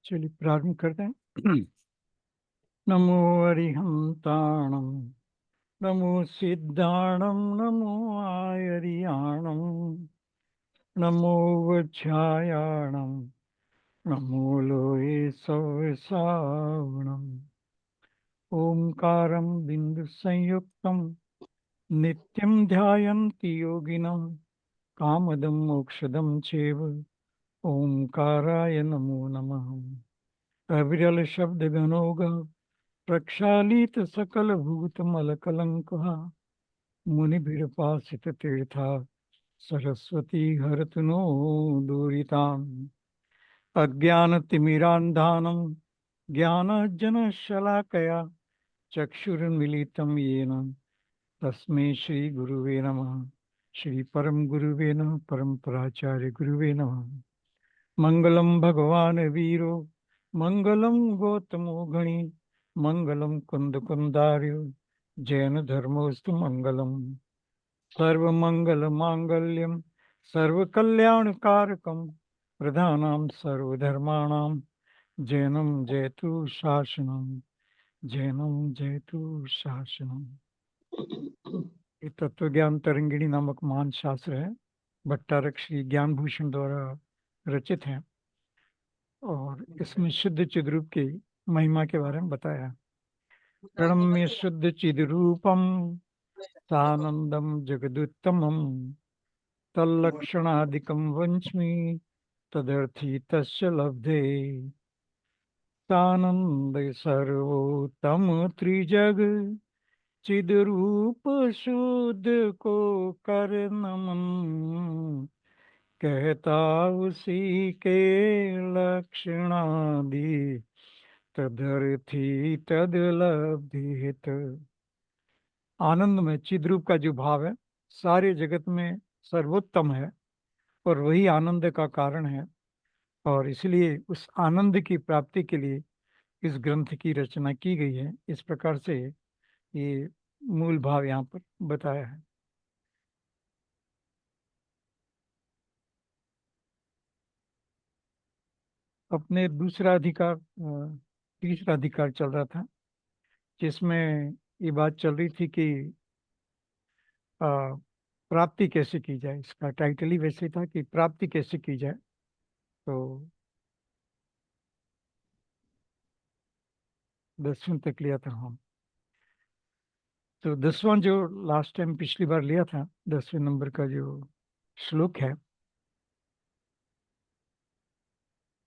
चलिए प्रारंभ करते हैं। नमो अरिहंताणं नमो सिद्धाणं नमो आयरियाणं नमो वज्रायाणं नमो लोये सवसावणम् ओंकारं बिंदुसंयुक्तं नित्यं ध्यायन्ति योगिनं कामदं मोक्षदं चैव ओंकाराय नमो नमः। अविरल शब्द गणोग प्रक्षालित सकल भूतमल कलंकः मुनिभिर्पासित तीर्था सरस्वती हरतु नो दूरिताम् अज्ञानतिमिरान्धानं ज्ञानाञ्जनशलाकया चक्षुरुन्मीलितं येन तस्मै श्रीगुरुवे नमः। श्रीपरम गुरुवे नमः। परम प्राचार्य गुरुवे नमः। मंगलम भगवान वीरो मंगलम गौतमो गणी मंगलम कुंद कुंदार्यो जैन धर्मोस्तु मंगलम सर्वमंगल मांगल्यम सर्वकल्याणकारकम प्रधानाम सर्वधर्माणां जैनम जयतु शासनम जैनम जयतु शासनम। ये तत्व ज्ञान तरंगिणी नामक महान शास्त्र है, भट्टारक श्री ज्ञान भूषण द्वारा रचित है और इसमें शुद्ध चिद्रूप की महिमा के बारे में बताया। प्रणम्य शुद्ध चिद्रूपम सानंदम जगदुत्तमम तल्लक्षणादिकं वंच्मि तदर्थी तस्य लब्धे सानंद सर्वोत्तम त्रिजग चिद्रूप शुद्ध को कर नमन कहता उसी के लक्षणादि तदर्थी तदलब्धित। आनंद में चिद्रूप का जो भाव है सारे जगत में सर्वोत्तम है और वही आनंद का कारण है, और इसलिए उस आनंद की प्राप्ति के लिए इस ग्रंथ की रचना की गई है। इस प्रकार से ये मूल भाव यहाँ पर बताया है। अपने दूसरा अधिकार तीसरा अधिकार चल रहा था, जिसमें ये बात चल रही थी कि अ, प्राप्ति कैसे की जाए। इसका टाइटल ही वैसे था कि प्राप्ति कैसे की जाए। तो 10वें तक लिया था हम। तो 10वां जो लास्ट टाइम पिछली बार लिया था, 10वें नंबर का जो श्लोक है,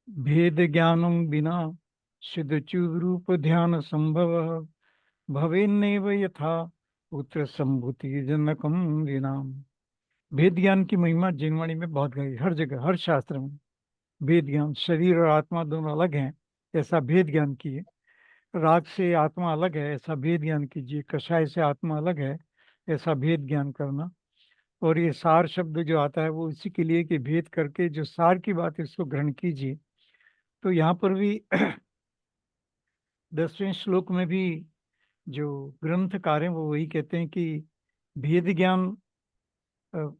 भेद ज्ञानम बिना शुद्ध रूप ध्यान संभव भवेन्नेव यथा पुत्र संभूति जनकम विनाम। भेद ज्ञान की महिमा जिनवाणी में बहुत गई, हर जगह हर शास्त्र में। भेद ज्ञान, शरीर और आत्मा दोनों अलग हैं, ऐसा भेद ज्ञान कीजिए। राग से आत्मा अलग है, ऐसा भेद ज्ञान कीजिए। कषाय से आत्मा अलग है, ऐसा भेद ज्ञान करना। और ये सार शब्द जो आता है वो इसी के लिए कि भेद करके जो सार की बात है इसको ग्रहण कीजिए। तो यहाँ पर भी 10वें श्लोक में भी जो ग्रंथकार हैं वो वही कहते हैं कि भेद ज्ञान अ,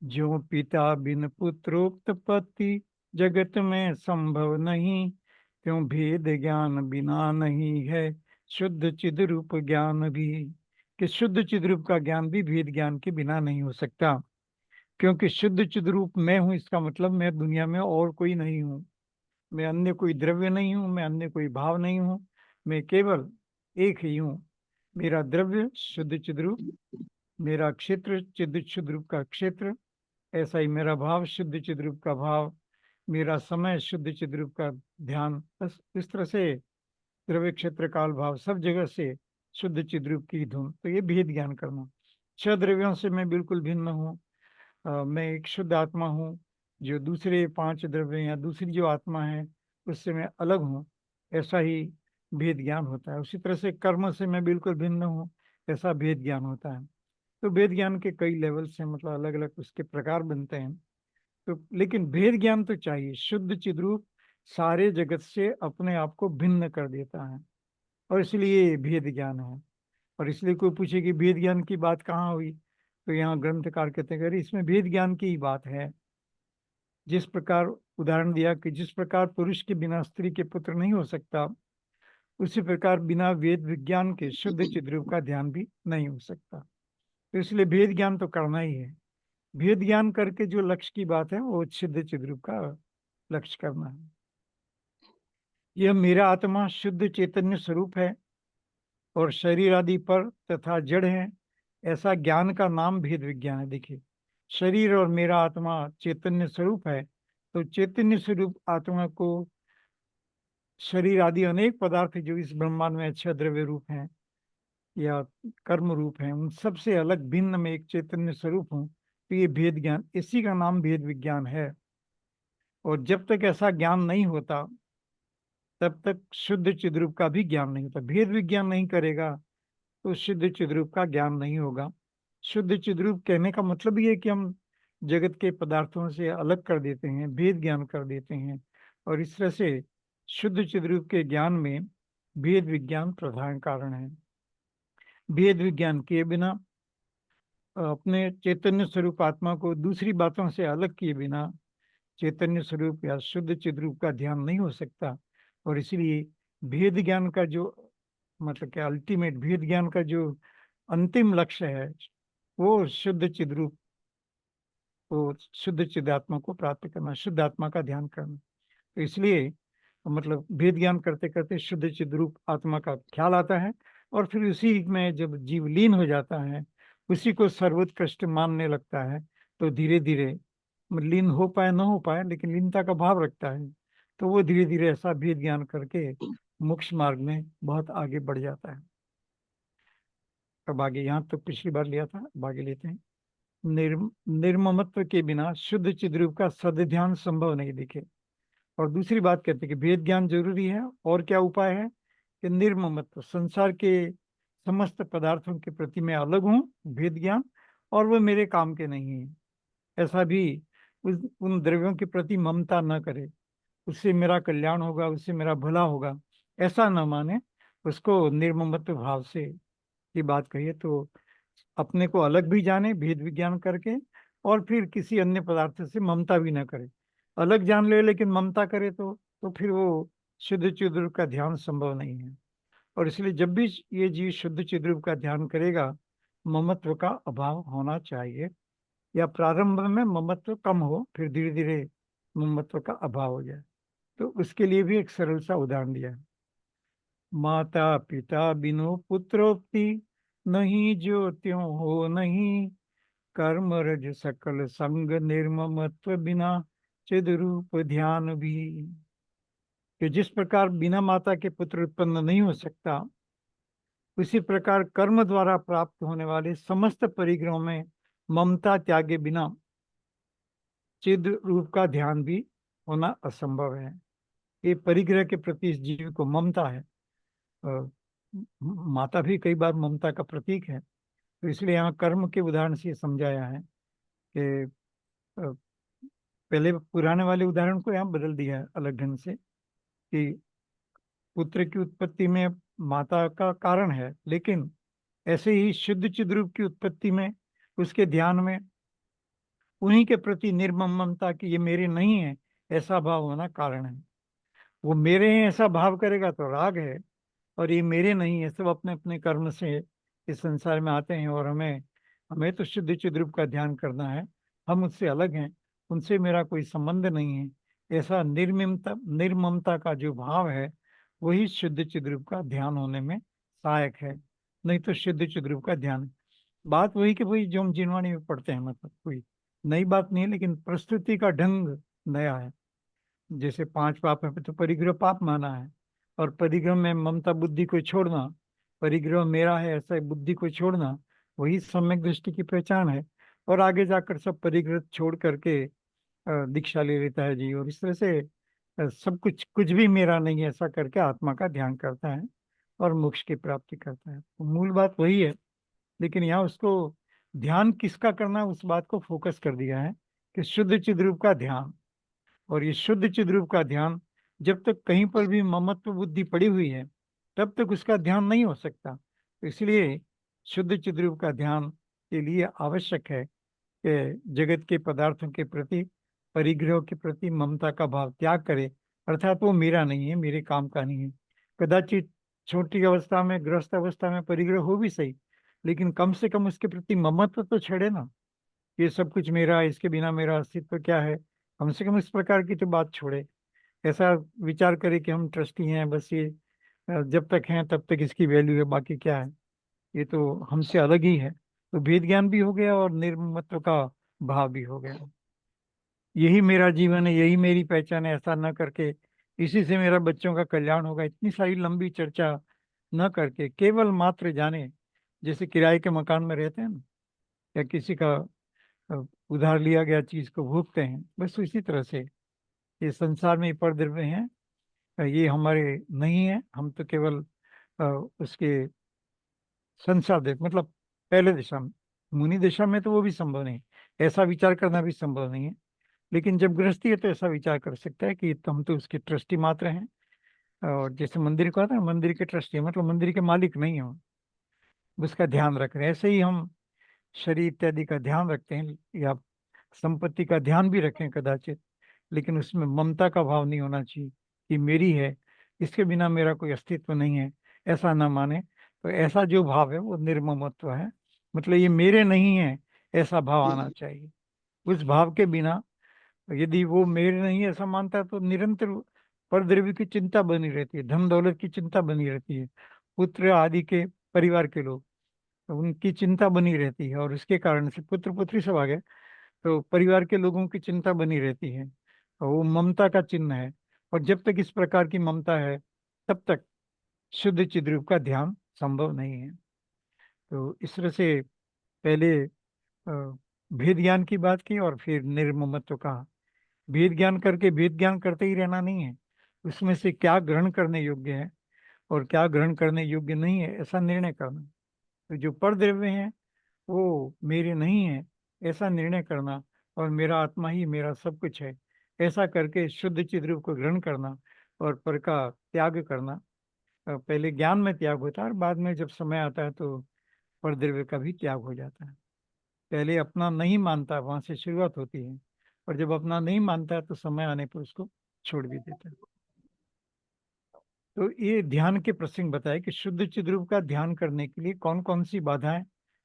जो पिता बिन पुत्रोक्त पति जगत में संभव नहीं, क्यों भेद ज्ञान बिना नहीं है शुद्ध चिद रूप ज्ञान भी। कि शुद्ध चिद रूप का ज्ञान भी भेद ज्ञान के बिना नहीं हो सकता, क्योंकि शुद्ध चिद रूप मैं हूँ, इसका मतलब मैं दुनिया में और कोई नहीं हूँ। मैं अन्य कोई द्रव्य नहीं हूँ, मैं अन्य कोई भाव नहीं हूँ, मैं केवल एक ही हूँ। मेरा द्रव्य शुद्ध चिद रूप, मेरा क्षेत्र चिद शुद्ध रूप का क्षेत्र, ऐसा ही मेरा भाव शुद्ध चिद्रूप का भाव, मेरा समय शुद्ध चिद्रूप का ध्यान। बस इस तरह से द्रव्य क्षेत्र काल भाव सब जगह से शुद्ध चिद्रूप की धुन। तो ये भेद ज्ञान करना। छह द्रव्यों से मैं बिल्कुल भिन्न हूँ। मैं एक शुद्ध आत्मा हूँ जो दूसरे पांच द्रव्य या दूसरी जो आत्मा है उससे मैं अलग हूँ, ऐसा ही भेद ज्ञान होता है। उसी तरह से कर्म से मैं बिल्कुल भिन्न हूँ, ऐसा भेद ज्ञान होता है। तो भेद ज्ञान के कई लेवल से, मतलब अलग अलग उसके प्रकार बनते हैं। तो लेकिन भेद ज्ञान तो चाहिए। शुद्ध चिद्रूप सारे जगत से अपने आप को भिन्न कर देता है, और इसलिए भेद ज्ञान है। और इसलिए कोई पूछे कि भेद ज्ञान की बात कहाँ हुई, तो यहाँ ग्रंथकार कहते हैं कि अरे इसमें भेद ज्ञान की ही बात है। जिस प्रकार उदाहरण दिया कि जिस प्रकार पुरुष के बिना स्त्री के पुत्र नहीं हो सकता, उसी प्रकार बिना वेद विज्ञान के शुद्ध चिद्रूप का ध्यान भी नहीं हो सकता। तो इसलिए भेद ज्ञान तो करना ही है। भेद ज्ञान करके जो लक्ष्य की बात है वो शुद्ध चिद्रूप का लक्ष्य करना है। यह मेरा आत्मा शुद्ध चैतन्य स्वरूप है और शरीर आदि पर तथा जड़ है, ऐसा ज्ञान का नाम भेद विज्ञान है। देखिए, शरीर और मेरा आत्मा चैतन्य स्वरूप है, तो चैतन्य स्वरूप आत्मा को शरीर आदि अनेक पदार्थ जो इस ब्रह्मांड में अच्छे द्रव्य रूप हैं या कर्म रूप हैं, उन सबसे अलग भिन्न में एक चैतन्य स्वरूप हूँ, तो ये भेद ज्ञान, इसी का नाम भेद विज्ञान है। और जब तक ऐसा ज्ञान नहीं होता तब तक शुद्ध चिद्रूप का भी ज्ञान नहीं होता। भेद विज्ञान नहीं करेगा तो शुद्ध चिद्रूप का ज्ञान नहीं होगा। शुद्ध चिद्रूप कहने का मतलब ये है कि हम जगत के पदार्थों से अलग कर देते हैं, भेद ज्ञान कर देते हैं, और इस तरह से शुद्ध चिद्रूप के ज्ञान में भेद विज्ञान प्रधान कारण है। भेद विज्ञान किए बिना, अपने चैतन्य स्वरूप आत्मा को दूसरी बातों से अलग किए बिना चैतन्य स्वरूप या शुद्ध चिद्रूप का ध्यान नहीं हो सकता। और इसलिए भेद ज्ञान का जो मतलब कि अल्टीमेट भेद ज्ञान का जो अंतिम लक्ष्य है वो शुद्ध चिद्रूप, वो शुद्ध चिदात्मा को प्राप्त करना, शुद्ध आत्मा का ध्यान करना। तो इसलिए मतलब भेद ज्ञान करते करते शुद्ध चिद्रूप आत्मा का ख्याल आता है, और फिर उसी में जब जीव लीन हो जाता है, उसी को सर्वोत्कृष्ट मानने लगता है, तो धीरे धीरे लीन हो पाए न हो पाए लेकिन लीनता का भाव रखता है, तो वो धीरे धीरे ऐसा भेद ज्ञान करके मोक्ष मार्ग में बहुत आगे बढ़ जाता है। अब आगे, यहाँ तो पिछली बार लिया था, अब आगे लेते हैं। निर्ममत्व के बिना शुद्ध चिद्रूप का सद्ध्यान संभव नहीं दिखे। और दूसरी बात कहते हैं कि भेद ज्ञान जरूरी है, और क्या उपाय है कि निर्ममत्व, संसार के समस्त पदार्थों के प्रति मैं अलग हूँ, भेद ज्ञान, और वो मेरे काम के नहीं है, ऐसा भी उन द्रव्यों के प्रति ममता न करे, उससे मेरा कल्याण होगा, उससे मेरा भला होगा, ऐसा न माने, उसको निर्ममत्व भाव से की बात कहिए। तो अपने को अलग भी जाने भेद विज्ञान करके, और फिर किसी अन्य पदार्थ से ममता भी न करे। अलग जान ले लेकिन ममता करे तो फिर वो शुद्ध चिद्रूप का ध्यान संभव नहीं है। और इसलिए जब भी ये जीव शुद्ध चिद्रूप का ध्यान करेगा, ममत्व का अभाव होना चाहिए, या प्रारंभ में ममत्व कम हो, फिर धीरे धीरे ममत्व का अभाव हो जाए। तो उसके लिए भी एक सरल सा उदाहरण दिया है। माता पिता बिनु पुत्रोक्ति, नहीं जो त्यों हो नहीं, कर्म रज सकल संग निर्ममत्व बिना चिद रूप ध्यान भी। कि जिस प्रकार बिना माता के पुत्र उत्पन्न नहीं हो सकता, उसी प्रकार कर्म द्वारा प्राप्त होने वाले समस्त परिग्रहों में ममता त्यागे बिना चिद रूप का ध्यान भी होना असंभव है। ये परिग्रह के प्रति इस जीव को ममता है। माता भी कई बार ममता का प्रतीक है, तो इसलिए यहाँ कर्म के उदाहरण से समझाया है कि पहले पुराने वाले उदाहरण को यहाँ बदल दिया है अलग ढंग से, कि पुत्र की उत्पत्ति में माता का कारण है, लेकिन ऐसे ही शुद्ध चिद्रूप की उत्पत्ति में, उसके ध्यान में उन्हीं के प्रति निर्मम ममता कि ये मेरे नहीं है ऐसा भाव होना कारण है। वो मेरे हैं ऐसा भाव करेगा तो राग है, और ये मेरे नहीं है, सब अपने अपने कर्म से इस संसार में आते हैं, और हमें हमें तो शुद्ध चिद्रूप का ध्यान करना है, हम उससे अलग हैं, उनसे मेरा कोई संबंध नहीं है, ऐसा निर्ममता का जो भाव है, वही शुद्ध चिद्रूप का ध्यान होने में सहायक है। नहीं तो शुद्ध चिद्रूप का ध्यान, बात वही कि वही जो हम जिनवाणी में पढ़ते हैं, मतलब कोई नई बात नहीं है, लेकिन प्रस्तुति का ढंग नया है। जैसे 5 पाप है तो परिग्रह पाप माना है, और परिग्रह में ममता बुद्धि को छोड़ना, परिग्रह मेरा है ऐसा बुद्धि को छोड़ना, वही सम्यक दृष्टि की पहचान है। और आगे जाकर सब परिग्रह छोड़ करके दीक्षा ले लेता है जी, और इस तरह से सब कुछ, कुछ भी मेरा नहीं है ऐसा करके आत्मा का ध्यान करता है और मोक्ष की प्राप्ति करता है। तो मूल बात वही है, लेकिन यहाँ उसको ध्यान किसका करना, उस बात को फोकस कर दिया है कि शुद्ध चिद्रूप का ध्यान। और ये शुद्ध चिद्रूप का ध्यान जब तक कहीं पर भी ममत्व बुद्धि पड़ी हुई है, तब तक उसका ध्यान नहीं हो सकता। तो इसलिए शुद्ध चिद्रूप का ध्यान के लिए आवश्यक है कि जगत के पदार्थों के प्रति परिग्रह के प्रति ममता का भाव त्याग करे, अर्थात वो मेरा नहीं है, मेरे काम का नहीं है। कदाचित छोटी अवस्था में, गृहस्थ अवस्था में परिग्रह हो भी सही, लेकिन कम से कम उसके प्रति ममत्व तो छेड़े ना। ये सब कुछ मेरा है, इसके बिना मेरा अस्तित्व क्या है, कम से कम इस प्रकार की तो बात छोड़े। ऐसा विचार करे कि हम ट्रस्टी हैं, बस ये जब तक हैं तब तक इसकी वैल्यू है, बाकी क्या है, ये तो हमसे अलग ही है। तो भेद ज्ञान भी हो गया और निर्ममत्व का भाव भी हो गया। यही मेरा जीवन है, यही मेरी पहचान है, ऐसा न करके इसी से मेरा बच्चों का कल्याण होगा, इतनी सारी लंबी चर्चा न करके केवल मात्र जाने, जैसे किराए के मकान में रहते हैं ना, या किसी का अ, उधार लिया गया चीज को भोगते हैं, बस इसी तरह से ये संसार में परद्रव्य हैं, ये हमारे नहीं है, हम तो केवल अ, उसके संसार दे मतलब पहले दिशा में, मुनि दिशा में तो वो भी संभव नहीं, ऐसा विचार करना भी संभव नहीं है। लेकिन जब गृहस्थी है तो ऐसा विचार कर सकता है कि हम तो उसके ट्रस्टी मात्र हैं। और जैसे मंदिर को आता है, मंदिर के ट्रस्टी मतलब मंदिर के मालिक नहीं हो, उसका ध्यान रख रहे हैं, ऐसे ही हम शरीर इत्यादि का ध्यान रखते हैं, या संपत्ति का ध्यान भी रखें कदाचित, लेकिन उसमें ममता का भाव नहीं होना चाहिए कि मेरी है, इसके बिना मेरा कोई अस्तित्व नहीं है, ऐसा ना माने। तो ऐसा जो भाव है वो निर्ममत्व है, मतलब ये मेरे नहीं है, ऐसा भाव आना चाहिए। उस भाव के बिना, यदि वो मेरे नहीं है ऐसा मानता है, तो निरंतर परद्रव्य की चिंता बनी रहती है, धन दौलत की चिंता बनी रहती है, पुत्र आदि के परिवार के लोग, तो उनकी चिंता बनी रहती है, और उसके कारण से पुत्र पुत्री सब आ गए, तो परिवार के लोगों की चिंता बनी रहती है, और वो ममता का चिन्ह है। और जब तक इस प्रकार की ममता है, तब तक शुद्ध चिद्रूप का ध्यान संभव नहीं है। तो इस तरह से पहले भेद ज्ञान की बात की और फिर निर्ममत्व कहा। भेद ज्ञान करके भेद ज्ञान करते ही रहना नहीं है, उसमें से क्या ग्रहण करने योग्य है और क्या ग्रहण करने योग्य नहीं है, ऐसा निर्णय करना। तो जो परद्रव्य हैं वो मेरे नहीं है, ऐसा निर्णय करना, और मेरा आत्मा ही मेरा सब कुछ है, ऐसा करके शुद्ध चित रूप को ग्रहण करना और पर का त्याग करना। पहले ज्ञान में त्याग होता है, और बाद में जब समय आता है तो परद्रव्य का भी त्याग हो जाता है। पहले अपना नहीं मानता, वहां से शुरुआत होती है, और जब अपना नहीं मानता है तो समय आने पर उसको छोड़ भी देता है। तो ये ध्यान के प्रसंग बताए कि शुद्ध चिद्रूप का ध्यान करने के लिए कौन कौन सी बाधाएं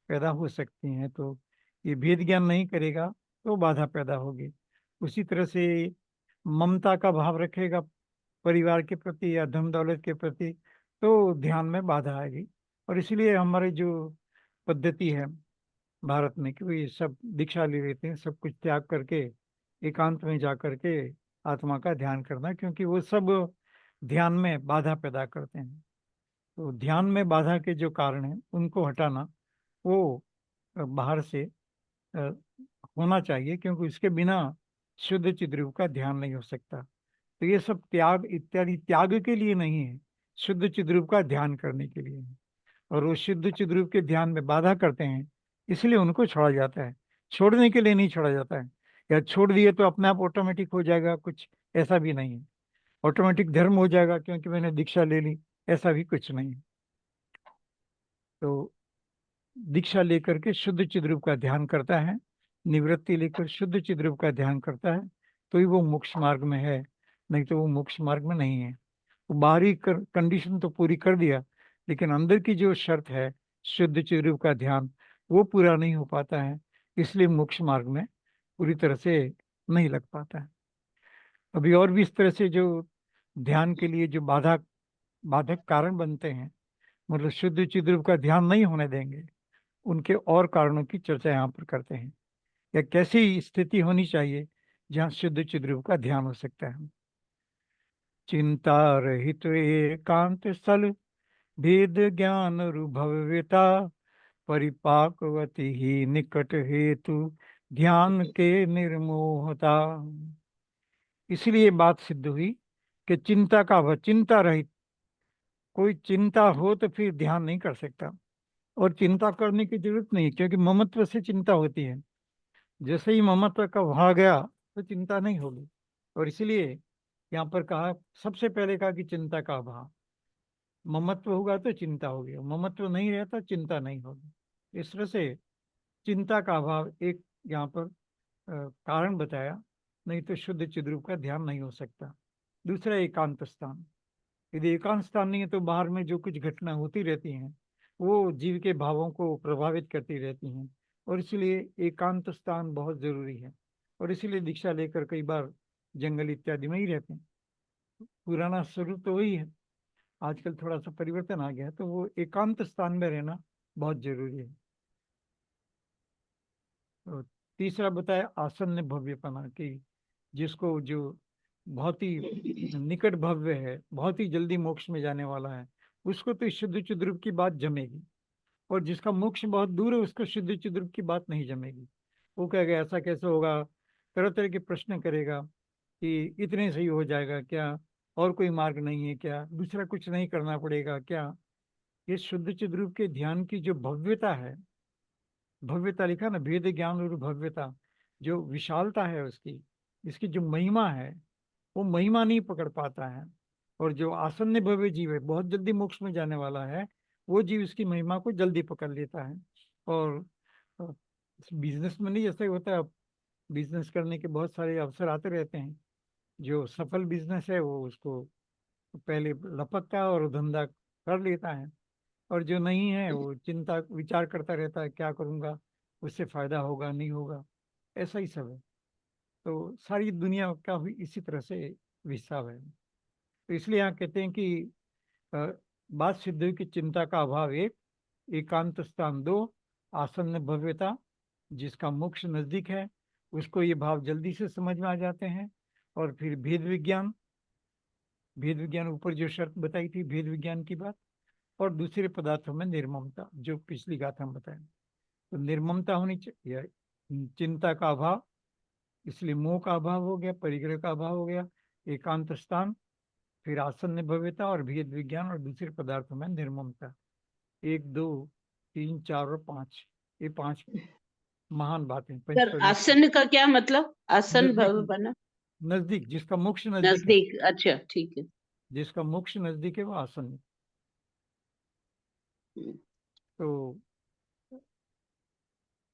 पैदा हो सकती हैं। तो ये भेद ज्ञान नहीं करेगा तो बाधा पैदा होगी। उसी तरह से ममता का भाव रखेगा परिवार के प्रति या धन दौलत के प्रति, तो ध्यान में बाधा आएगी। और इसीलिए हमारी जो पद्धति है भारत में कि वो ये सब दीक्षा ले लेते हैं, सब कुछ त्याग करके एकांत में जा करके आत्मा का ध्यान करना, क्योंकि वो सब ध्यान में बाधा पैदा करते हैं। तो ध्यान में बाधा के जो कारण हैं उनको हटाना, वो बाहर से अ, होना चाहिए, क्योंकि उसके बिना शुद्ध चिद्रूप का ध्यान नहीं हो सकता। तो ये सब त्याग इत्यादि त्याग के लिए नहीं है, शुद्ध चिद्रूप का ध्यान करने के लिए है। और वो शुद्ध चिद्रूप के ध्यान में बाधा करते हैं, इसलिए उनको छोड़ा जाता है, छोड़ने के लिए नहीं छोड़ा जाता है। या छोड़ दिए तो अपने आप ऑटोमेटिक हो जाएगा कुछ, ऐसा भी नहीं है। ऑटोमेटिक धर्म हो जाएगा क्योंकि मैंने दीक्षा ले ली, ऐसा भी कुछ नहीं है। तो दीक्षा लेकर के शुद्ध चिद्रूप का ध्यान करता है, निवृत्ति लेकर शुद्ध चिद्रूप का ध्यान करता है, तो ही वो मोक्ष मार्ग में है, नहीं तो वो मोक्ष मार्ग में नहीं है। वो बाहरी कंडीशन तो पूरी कर दिया, लेकिन अंदर की जो शर्त है शुद्ध चिद्रूप का ध्यान, वो पूरा नहीं हो पाता है, इसलिए मोक्ष मार्ग में पूरी तरह से नहीं लग पाता है। अभी और भी इस तरह से जो ध्यान के लिए जो बाधक कारण बनते हैं, मतलब शुद्ध चिद्रूप का ध्यान नहीं होने देंगे, उनके और कारणों की चर्चा यहाँ पर करते हैं, या कैसी स्थिति होनी चाहिए जहाँ शुद्ध चिद्रूप का ध्यान हो सकता है। चिंता रहित एकांत स्थल, भेद ज्ञान अनुभव्यता, परिपाकवती ही निकट हेतु, ध्यान के निर्मोहता। इसलिए बात सिद्ध हुई कि चिंता का वह चिंता रहित, कोई चिंता हो तो फिर ध्यान नहीं कर सकता, और चिंता करने की जरूरत नहीं, क्योंकि ममत्व से चिंता होती है। जैसे ही ममत्व का वहां गया तो चिंता नहीं होगी। और इसीलिए यहाँ पर कहा, सबसे पहले कहा कि चिंता का अभाव, ममत्व होगा तो चिंता होगी, ममत्व नहीं रहता चिंता नहीं होगी। इस तरह से चिंता का अभाव एक यहाँ पर कारण बताया, नहीं तो शुद्ध चिद्रूप का ध्यान नहीं हो सकता। दूसरा, एकांत स्थान। यदि एकांत स्थान नहीं है तो बाहर में जो कुछ घटना होती रहती हैं वो जीव के भावों को प्रभावित करती रहती हैं, और इसलिए एकांत स्थान बहुत जरूरी है। और इसीलिए दीक्षा लेकर कई बार जंगल इत्यादि में ही रहते हैं। पुराना स्वरूप तो वही है, आजकल थोड़ा सा परिवर्तन आ गया है, तो वो एकांत स्थान में रहना बहुत जरूरी है। तो तीसरा बताया आसन्न भव्यपना की, जिसको जो बहुत ही निकट भव्य है, बहुत ही जल्दी मोक्ष में जाने वाला है, उसको तो इस शुद्ध चिद्रूप की बात जमेगी। और जिसका मोक्ष बहुत दूर है उसको शुद्ध चिद्रूप की बात नहीं जमेगी। वो कहेगा ऐसा कैसे होगा, तरह तरह के प्रश्न करेगा कि इतने सही हो जाएगा क्या, और कोई मार्ग नहीं है क्या, दूसरा कुछ नहीं करना पड़ेगा क्या। ये शुद्ध चिद्रूप के ध्यान की जो भव्यता है, भव्यता लिखा ना, भेद ज्ञान और भव्यता, जो विशालता है उसकी, इसकी जो महिमा है, वो महिमा नहीं पकड़ पाता है। और जो आसन्न भव्य जीव है, बहुत जल्दी मोक्ष में जाने वाला है, वो जीव इसकी महिमा को जल्दी पकड़ लेता है। और बिजनेस में नहीं जैसे होता है, बिजनेस करने के बहुत सारे अवसर आते रहते हैं। जो सफल बिजनेस है वो उसको पहले लपकता है और धंधा कर लेता है, और जो नहीं है वो चिंता विचार करता रहता है क्या करूंगा, उससे फायदा होगा नहीं होगा, ऐसा ही सब है। तो सारी दुनिया का भी इसी तरह से हिसाब है। तो इसलिए यहाँ कहते हैं कि अ, बात सिद्ध हुई कि चिंता का अभाव एक, एकांत स्थान दो, आसन्न भव्यता, जिसका मोक्ष नजदीक है उसको ये भाव जल्दी से समझ में आ जाते हैं। और फिर भेद विज्ञान, भेद विज्ञान ऊपर जो शर्त बताई थी भेद विज्ञान की बात। और दूसरे पदार्थों में निर्ममता, जो पिछली गाथा हम बताए, तो निर्ममता होनी चाहिए, चिंता का अभाव, इसलिए मोह का अभाव हो गया, परिग्रह का अभाव हो गया, एकांत स्थान, फिर आसन्न भव्यता और भेद विज्ञान और दूसरे पदार्थों में निर्ममता। एक, दो, तीन, चार और पांच, ये पांच महान बातें पंच सर परमेश्वर। आसन का क्या मतलब? आसन नजदीक, भव बना? नजदीक, जिसका मोक्ष नजदीक है, नजदीक, अच्छा ठीक है। जिसका मोक्ष नजदीक है वो आसन्न। तो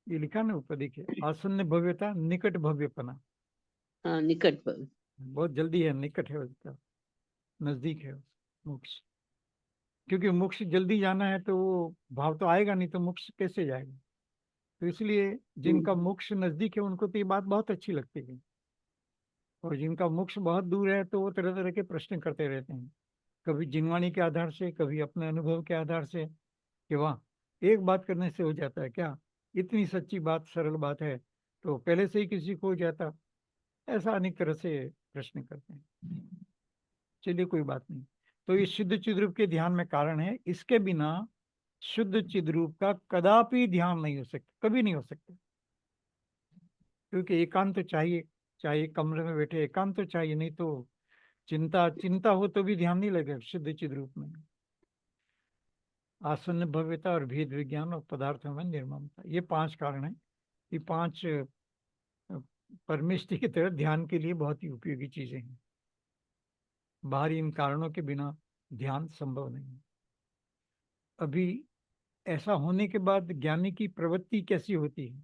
ये लिखा ना ऊपर देखिए, आसन्न भव्यता, निकट भव्यपना, हाँ, निकट भव। बहुत जल्दी है, निकट है उसका, नजदीक है मोक्ष। क्योंकि मोक्ष जल्दी जाना है तो वो भाव तो आएगा नहीं, तो मोक्ष कैसे जाएगा। तो इसलिए जिनका मोक्ष नजदीक है उनको तो ये बात बहुत अच्छी लगती है, और जिनका मोक्ष बहुत दूर है तो वो तरह तरह के प्रश्न करते रहते हैं, कभी जिनवाणी के आधार से, कभी अपने अनुभव के आधार से, कि वाह, एक बात करने से हो जाता है क्या, इतनी सच्ची बात, सरल बात है, तो पहले से ही किसी को हो जाता। ऐसा अनेक तरह से प्रश्न करते हैं। चलिए कोई बात नहीं। तो ये शुद्ध चिद्रूप के ध्यान में कारण है, इसके बिना शुद्ध चिद्रूप का कदापि ध्यान नहीं हो सकता, कभी नहीं हो सकता। क्योंकि एकांत तो चाहिए, चाहे कमरे में बैठे एकांत तो चाहिए, नहीं तो चिंता चिंता हो तो भी ध्यान नहीं लगेगा शुद्ध चिद्रूप में। आसन्न भव्यता और भेद विज्ञान और पदार्थों में निर्ममता, ये पांच कारण है। ये पांच परमेष्टि की तरह ध्यान के लिए बहुत ही उपयोगी चीजें हैं। बाहरी इन कारणों के बिना ध्यान संभव नहीं है। अभी ऐसा होने के बाद ज्ञानी की प्रवृत्ति कैसी होती है,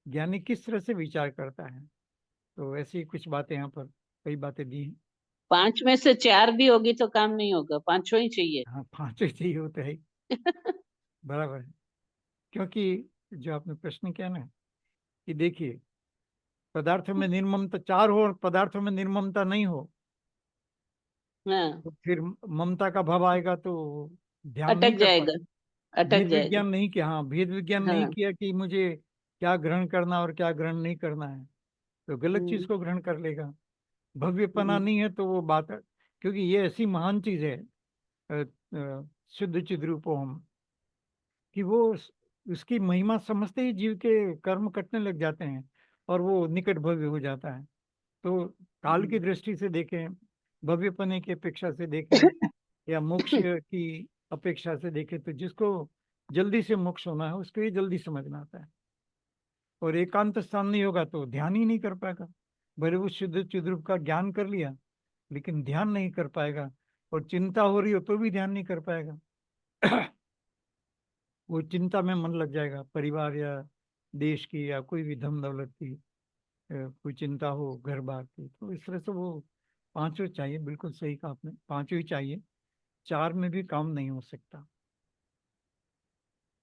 ज्ञानी किस तरह से विचार करता है, तो ऐसी कुछ बातें यहाँ पर कई बातें दी हैं। पांच में से चार भी होगी तो काम नहीं होगा, पांचों ही चाहिए। हाँ, पांचों चाहिए होता है, बराबर है। क्योंकि जो आपने प्रश्न किया ना, कि देखिए पदार्थों में निर्ममता चार हो और पदार्थों में निर्ममता नहीं हो, हाँ, तो फिर ममता का भाव आएगा तो ध्यान नहीं अटक कर पाए। जाएगा, अटक भेद जाएगा। विज्ञान नहीं किया, हाँ, भेद विज्ञान नहीं हाँ। किया कि मुझे क्या ग्रहण करना और क्या ग्रहण नहीं करना है, तो गलत चीज हम्म, को ग्रहण कर लेगा। भव्यपना हम्म, नहीं है तो वो बात, क्योंकि ये ऐसी महान चीज है शुद्ध चिद्रूपोहम, कि वो उसकी महिमा समझते ही जीव के कर्म कटने लग जाते हैं, और वो निकट भव्य हो जाता है। तो काल की दृष्टि से देखें, भव्यपने की अपेक्षा से देखें, या मोक्ष की अपेक्षा से देखें, तो जिसको जल्दी से मोक्ष होना है उसको ये जल्दी समझ में आता है। और एकांत स्थान नहीं होगा तो ध्यान ही नहीं कर पाएगा। भले वो शुद्ध चिद्रूप का ज्ञान कर लिया, लेकिन ध्यान नहीं कर पाएगा। और चिंता हो रही हो तो भी ध्यान नहीं कर पाएगा। वो चिंता में मन लग जाएगा, परिवार या देश की या कोई भी धन दौलत की, कोई चिंता हो घर बार की, तो इस तरह से वो पांचों चाहिए। बिल्कुल सही कहा आपने, पांचों ही चाहिए, चार में भी काम नहीं हो सकता।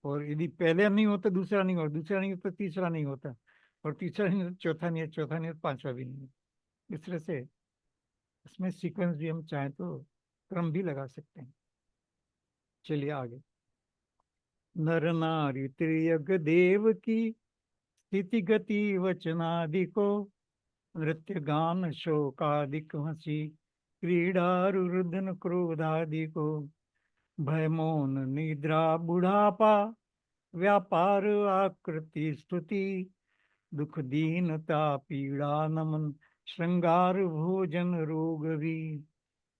और यदि पहले नहीं होता दूसरा नहीं होता, दूसरा नहीं होता तीसरा नहीं होता, और तीसरा नहीं होता चौथा नहीं है, चौथा नहीं होता पांचवा भी नहीं है। इस तरह से इसमें सीक्वेंस भी हम चाहें तो क्रम भी लगा सकते हैं। चलिए आगे। नर नारी त्रियग देव की स्थिति गति वचनादि को, नृत्य गान शोकादिक हंसी, क्रीड़ा रुदन क्रोधादि को, भय मौन निद्रा बुढ़ापा, व्यापार आकृति स्तुति, दुख दीनता पीड़ा नमन, श्रृंगार भोजन रोग भी,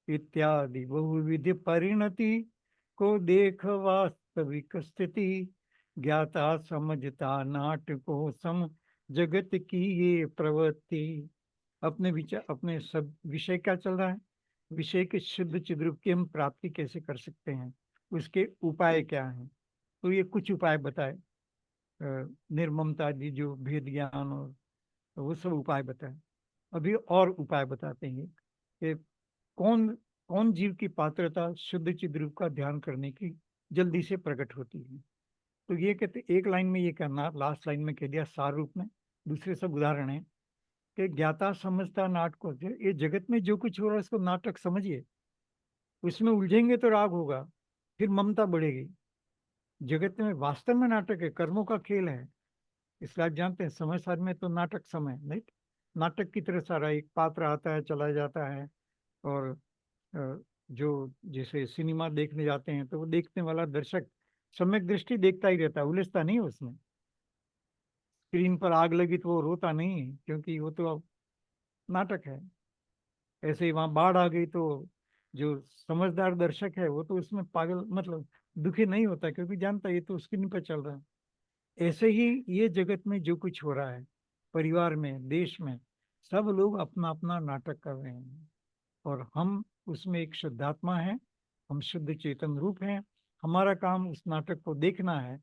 इत्यादि बहुविध परिणति को देख वास्तविक स्थिति, ज्ञाता समझता नाटको सम, जगत की ये प्रवृत्ति। अपने विचार, अपने सब विषय क्या चल रहा है, विषय के शुद्ध चिद्रूप की हम प्राप्ति कैसे कर सकते हैं, उसके उपाय क्या हैं। तो ये कुछ उपाय बताए, निर्ममता जी जो भेद ज्ञान और वो सब उपाय बताए। अभी और उपाय बताते हैं कि कौन कौन जीव की पात्रता शुद्ध चिद्रूप का ध्यान करने की जल्दी से प्रकट होती है। तो ये कहते एक लाइन में ये करना, लास्ट लाइन में कह दिया सार रूप में। दूसरे सब उदाहरण है कि ज्ञाता समझता नाटको, ये जगत में जो कुछ हो रहा है उसको नाटक समझिए, उसमें उलझेंगे तो राग होगा, फिर ममता बढ़ेगी। जगत में वास्तव में नाटक है, कर्मों का खेल है। इसलिए आप जानते हैं समय सार में तो नाटक समय नहीं, नाटक की तरह सारा एक पात्र आता है चला जाता है। और जो जैसे सिनेमा देखने जाते हैं तो वो देखने वाला दर्शक सम्यक दृष्टि देखता ही रहता है, उलझता नहीं है उसमें। स्क्रीन पर आग लगी तो वो रोता नहीं है, क्योंकि वो तो अब नाटक है। ऐसे ही वहां बाढ़ आ गई तो जो समझदार दर्शक है वो तो उसमें पागल मतलब दुखी नहीं होता, क्योंकि जानता है ये तो स्क्रीन पर चल रहा है। ऐसे ही ये जगत में जो कुछ हो रहा है, परिवार में देश में, सब लोग अपना अपना नाटक कर रहे हैं, और हम उसमें एक शुद्धात्मा है, हम शुद्ध चेतन रूप हैं। हमारा काम उस नाटक को देखना है।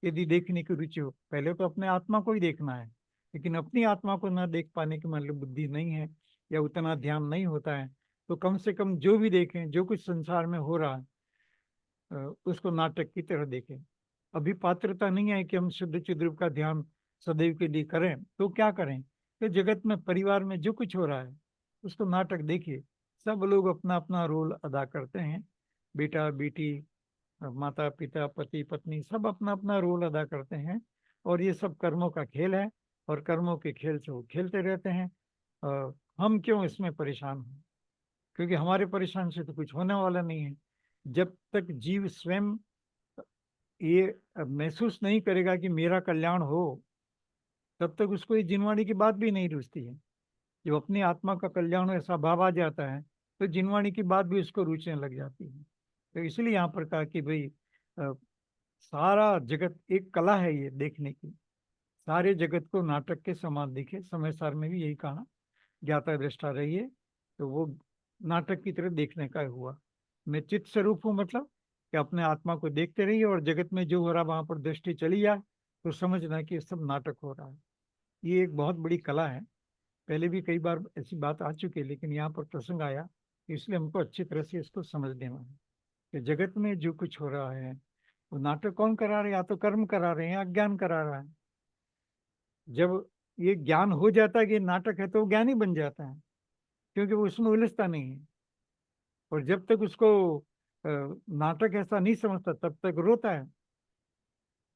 यदि देखने की रुचि हो, पहले तो अपने आत्मा को ही देखना है, लेकिन अपनी आत्मा को न देख पाने की मान लो बुद्धि नहीं है या उतना ध्यान नहीं होता है, तो कम से कम जो भी देखें, जो कुछ संसार में हो रहा है उसको नाटक की तरह देखें। अभी पात्रता नहीं है कि हम शुद्ध चिद्रूप का ध्यान सदैव के लिए करें, तो क्या करें, तो जगत में परिवार में जो कुछ हो रहा है उसको नाटक देखिए। सब लोग अपना अपना रोल अदा करते हैं, बेटा बेटी, माता पिता पति पत्नी, सब अपना अपना रोल अदा करते हैं। और ये सब कर्मों का खेल है, और कर्मों के खेल से वो खेलते रहते हैं। हम क्यों इसमें परेशान हैं, क्योंकि हमारे परेशान से तो कुछ होने वाला नहीं है। जब तक जीव स्वयं ये महसूस नहीं करेगा कि मेरा कल्याण हो, तब तक उसको ये जिनवाणी की बात भी नहीं रुचती है। जब अपनी आत्मा का कल्याण हो ऐसा भाव आ जाता है, तो जिनवाणी की बात भी उसको रुचने लग जाती है। तो इसलिए यहाँ पर कहा कि भाई अ, सारा जगत एक कला है ये देखने की, सारे जगत को नाटक के समान दिखे। समय सार में भी यही कहा, ज्ञाता दृष्टा रहिए, तो वो नाटक की तरह देखने का हुआ। मैं चित्त स्वरूप हूँ, मतलब कि अपने आत्मा को देखते रहिए, और जगत में जो हो रहा वहां पर दृष्टि चली जाए तो समझना कि ये सब नाटक हो रहा है। ये एक बहुत बड़ी कला है। पहले भी कई बार ऐसी बात आ चुकी है, लेकिन यहाँ पर प्रसंग आया, इसलिए हमको अच्छी तरह से इसको समझ लेना है कि जगत में जो कुछ हो रहा है वो नाटक कौन करा रहा है, या तो कर्म करा रहे हैं या अज्ञान करा रहा है। जब ये ज्ञान हो जाता है कि ये नाटक है, तो वो ज्ञानी बन जाता है, क्योंकि वो उसमें उलझता नहीं है। और जब तक उसको नाटक ऐसा नहीं समझता तब तक रोता है।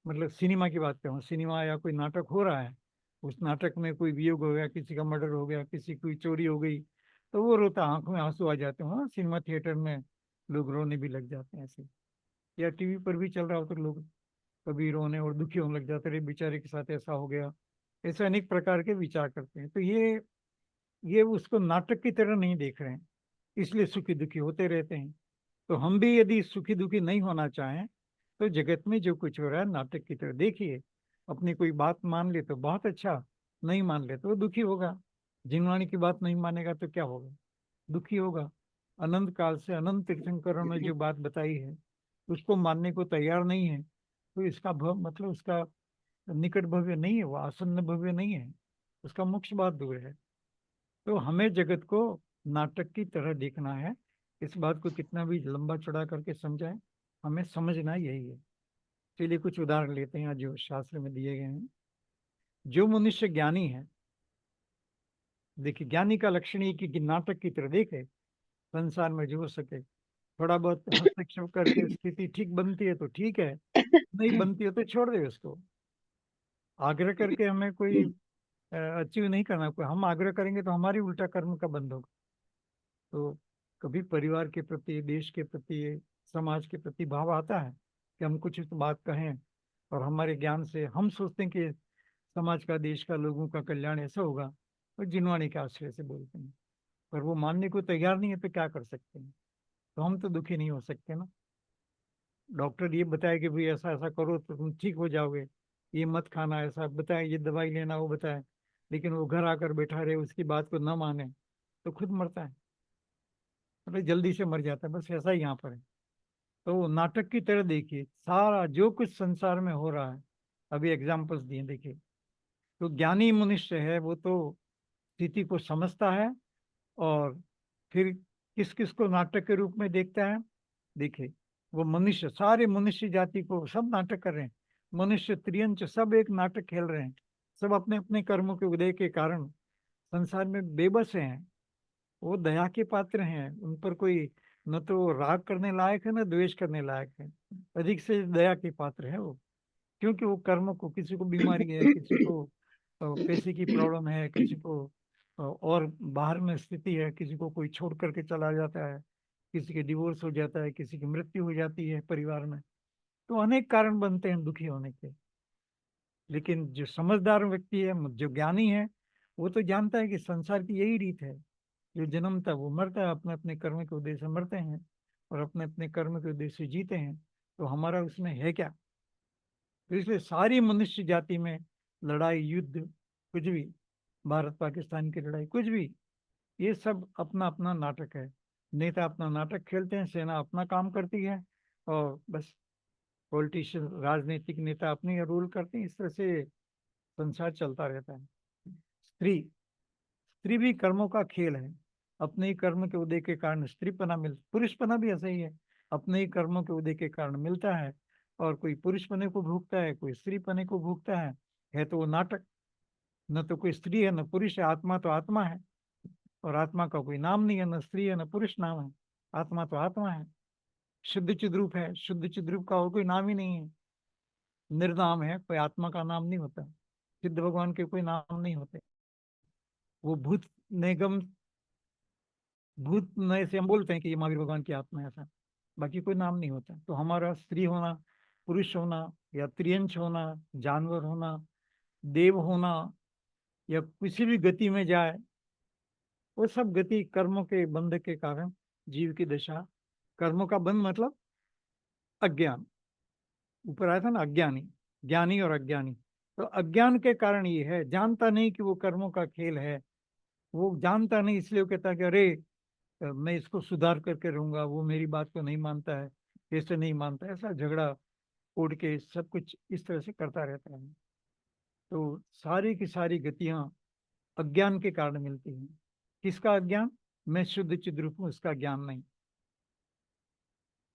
मतलब सिनेमा की बात करूँ, सिनेमा या कोई नाटक हो रहा है, उस नाटक में कोई वियोग हो गया, किसी का मर्डर हो गया, किसी की चोरी हो गई, तो वो रोता, आंखों में आंसू आ जाते हैं। हाँ, सिनेमा थिएटर में लोग रोने भी लग जाते हैं ऐसे। या टीवी पर भी चल रहा हो तो लोग कभी रोने और दुखी होने लग जाते, रे बेचारे के साथ ऐसा हो गया। ऐसे अनेक प्रकार के विचार करते हैं। तो ये उसको नाटक की तरह नहीं देख रहे हैं, इसलिए सुखी दुखी होते रहते हैं। तो हम भी यदि सुखी दुखी नहीं होना चाहें, तो जगत में जो कुछ हो रहा है नाटक की तरह देखिए। अपनी कोई बात मान ले तो बहुत अच्छा, नहीं मान ले तो वो दुखी होगा। जिनवाणी की बात नहीं मानेगा तो क्या होगा, दुखी होगा। अनंत काल से अनंत तीर्थंकरों ने जो बात बताई है उसको मानने को तैयार नहीं है, तो इसका मतलब उसका निकट भव्य नहीं है, वो आसन्न भव्य नहीं है। उसका मोक्ष बहुत दूर है। तो हमें जगत को नाटक की तरह देखना है। इस बात को कितना भी लंबा चौड़ा करके समझाए, हमें समझना यही है। चलिए कुछ उदाहरण लेते हैं जो शास्त्र में दिए गए हैं। जो मनुष्य ज्ञानी है, देखिए ज्ञानी का लक्षण ये कि नाटक की तरह देखे, संसार में जो हो सके थोड़ा बहुत हस्तक्षेप करके स्थिति ठीक बनती है तो ठीक है, नहीं बनती है तो छोड़ दे उसको। आग्रह करके हमें कोई अचीव नहीं करना। कोई हम आग्रह करेंगे तो हमारी उल्टा कर्म का बंध होगा। तो कभी परिवार के प्रति, देश के प्रति, समाज के प्रति भाव आता है कि हम कुछ इस बात कहें और हमारे ज्ञान से हम सोचते हैं कि समाज का, देश का, लोगों का कल्याण ऐसा होगा, तो जिनवाणी के आश्रय से बोलते हैं। पर वो मानने को तैयार नहीं है तो क्या कर सकते हैं। तो हम तो दुखी नहीं हो सकते ना। डॉक्टर ये बताए कि भाई ऐसा ऐसा करो तो तुम ठीक हो जाओगे, ये मत खाना, ऐसा बताए, ये दवाई लेना, वो बताए, लेकिन वो घर आकर बैठा रहे, उसकी बात को न माने तो खुद मरता है, मतलब जल्दी से मर जाता है। बस ऐसा ही यहाँ पर है। तो नाटक की तरह देखिए सारा जो कुछ संसार में हो रहा है। अभी एग्जाम्पल्स दिए देखिए। तो ज्ञानी मनुष्य है वो तो स्थिति को समझता है और फिर किस किस को नाटक के रूप में देखता है। देखिए वो मनुष्य, सारे मनुष्य जाति को सब नाटक कर रहे हैं। मनुष्य, त्रियंच सब एक नाटक खेल रहे हैं। सब अपने अपने कर्मों के उदय के कारण संसार में बेबस हैं। वो दया के पात्र हैं, उन पर कोई न तो राग करने लायक है न द्वेष करने लायक है। अधिक से दया के पात्र है वो, क्योंकि वो कर्म को, किसी को बीमारी है, किसी को पैसे की प्रॉब्लम है, किसी को और बाहर में स्थिति है, किसी को कोई छोड़ करके चला जाता है, किसी के डिवोर्स हो जाता है, किसी की मृत्यु हो जाती है परिवार में। तो अनेक कारण बनते हैं दुखी होने के। लेकिन जो समझदार व्यक्ति है, जो ज्ञानी है, वो तो जानता है कि संसार की यही रीत है। जो जन्मता है वो मरता है, अपने अपने कर्म के उद्देश्य से मरते हैं और अपने अपने कर्म के उद्देश्य से जीते हैं। तो हमारा उसमें है क्या। तो इसलिए सारी मनुष्य जाति में लड़ाई, युद्ध, कुछ भी, भारत पाकिस्तान की लड़ाई, कुछ भी, ये सब अपना अपना नाटक है। नेता अपना नाटक खेलते हैं, सेना अपना काम करती है, और बस पॉलिटिशियन, राजनीतिक नेता अपनी रूल करते हैं। इस तरह से संसार चलता रहता है। स्त्री, स्त्री भी कर्मों का खेल है। अपने ही कर्म के उदय के कारण स्त्रीपना मिल, पुरुषपना भी ऐसा ही है। अपने ही कर्मों के उदय के कारण मिलता है, और कोई पुरुष पने को भूखता है, कोई स्त्री पने को भूखता है तो वो नाटक। न तो कोई स्त्री है न पुरुष है, आत्मा तो आत्मा है। और आत्मा का कोई नाम नहीं है, न स्त्री है न पुरुष नाम है। आत्मा तो आत्मा है, शुद्ध चिद्रूप है। शुद्ध चिद्रूप का और कोई नाम ही नहीं है, निर्नाम है। कोई आत्मा का नाम नहीं होता। सिद्ध भगवान के कोई नाम नहीं होते। वो भूत निगम, भूत नए से हम बोलते हैं कि ये महावीर भगवान की आत्मा है, ऐसा। बाकी कोई नाम नहीं होता। तो हमारा स्त्री होना, पुरुष होना, या त्रियंश होना, जानवर होना, देव होना, या किसी भी गति में जाए, वो सब गति कर्मों के बंध के कारण जीव की दशा। कर्मों का बंध मतलब अज्ञान। ऊपर आया था ना, अज्ञानी, ज्ञानी और अज्ञानी। तो अज्ञान के कारण ये है, जानता नहीं कि वो कर्मों का खेल है। वो जानता नहीं, इसलिए वो कहता है कि अरे मैं इसको सुधार करके रहूंगा, वो मेरी बात को नहीं मानता है, कैसे नहीं मानता है, ऐसा झगड़ा उड़ के सब कुछ इस तरह से करता रहता है। तो सारी की सारी गतियां अज्ञान के कारण मिलती हैं। किसका अज्ञान? मैं शुद्ध चिद्रूप हूँ, उसका ज्ञान नहीं।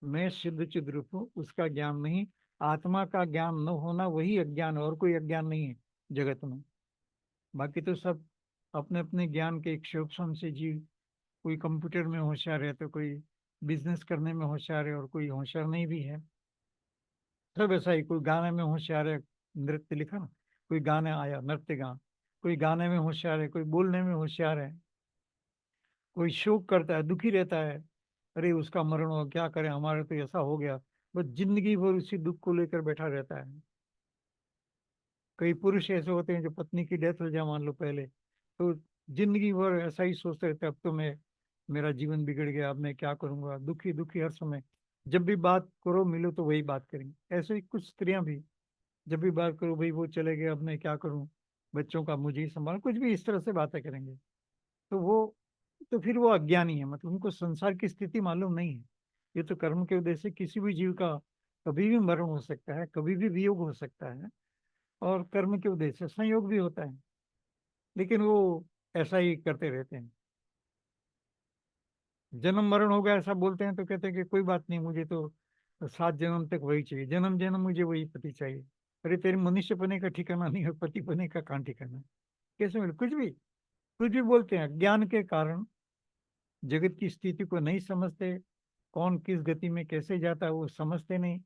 मैं शुद्ध चिद्रूप हूँ, उसका ज्ञान नहीं। आत्मा का ज्ञान न होना वही अज्ञान, और कोई अज्ञान नहीं है जगत में। बाकी तो सब अपने अपने ज्ञान के क्षोभन से जीव, कोई कंप्यूटर में होशियार है तो कोई बिजनेस करने में होशियार है, और कोई होशियार नहीं भी है। सब ऐसा ही, कोई गाने में होशियार है, नृत्य लिखा ना, कोई गाने आया नृत्य गा, कोई गाने में होशियार है, कोई बोलने में होशियार है, कोई शोक करता है, दुखी रहता है, अरे उसका मरण हो, क्या करें, हमारे तो ऐसा हो गया। बस जिंदगी भर उसी दुख को लेकर बैठा रहता है। कई पुरुष ऐसे होते हैं जो पत्नी की डेथ हो जाए मान लो पहले, तो जिंदगी भर ऐसा ही सोचते रहते हैं, अब तो मैं, मेरा जीवन बिगड़ गया, अब मैं क्या करूंगा, दुखी दुखी हर समय। जब भी बात करो, मिलो तो वही बात करेंगे। ऐसे ही कुछ स्त्रियां भी, जब भी बात करो, भाई वो चले गए, अब मैं क्या करूं, बच्चों का मुझे ही संभाल, कुछ भी इस तरह से बातें करेंगे। तो वो, तो फिर वो अज्ञानी है, मतलब उनको संसार की स्थिति मालूम नहीं है। ये तो कर्म के उद्देश्य से किसी भी जीव का कभी भी मरण हो सकता है, कभी भी वियोग हो सकता है, और कर्म के उद्देश्य से संयोग भी होता है। लेकिन वो ऐसा ही करते रहते हैं। जन्म मरण हो गया ऐसा बोलते हैं तो कहते हैं कि कोई बात नहीं, मुझे तो 7 जन्म तक वही चाहिए, जन्म जन्म मुझे वही पति चाहिए। अरे तेरे मनुष्य पने का ठिकाना नहीं है, पति पने का कहाँ ठिकाना है? कैसे मिले? कुछ भी बोलते हैं, ज्ञान के कारण जगत की स्थिति को नहीं समझते, कौन किस गति में कैसे जाता है वो समझते नहीं,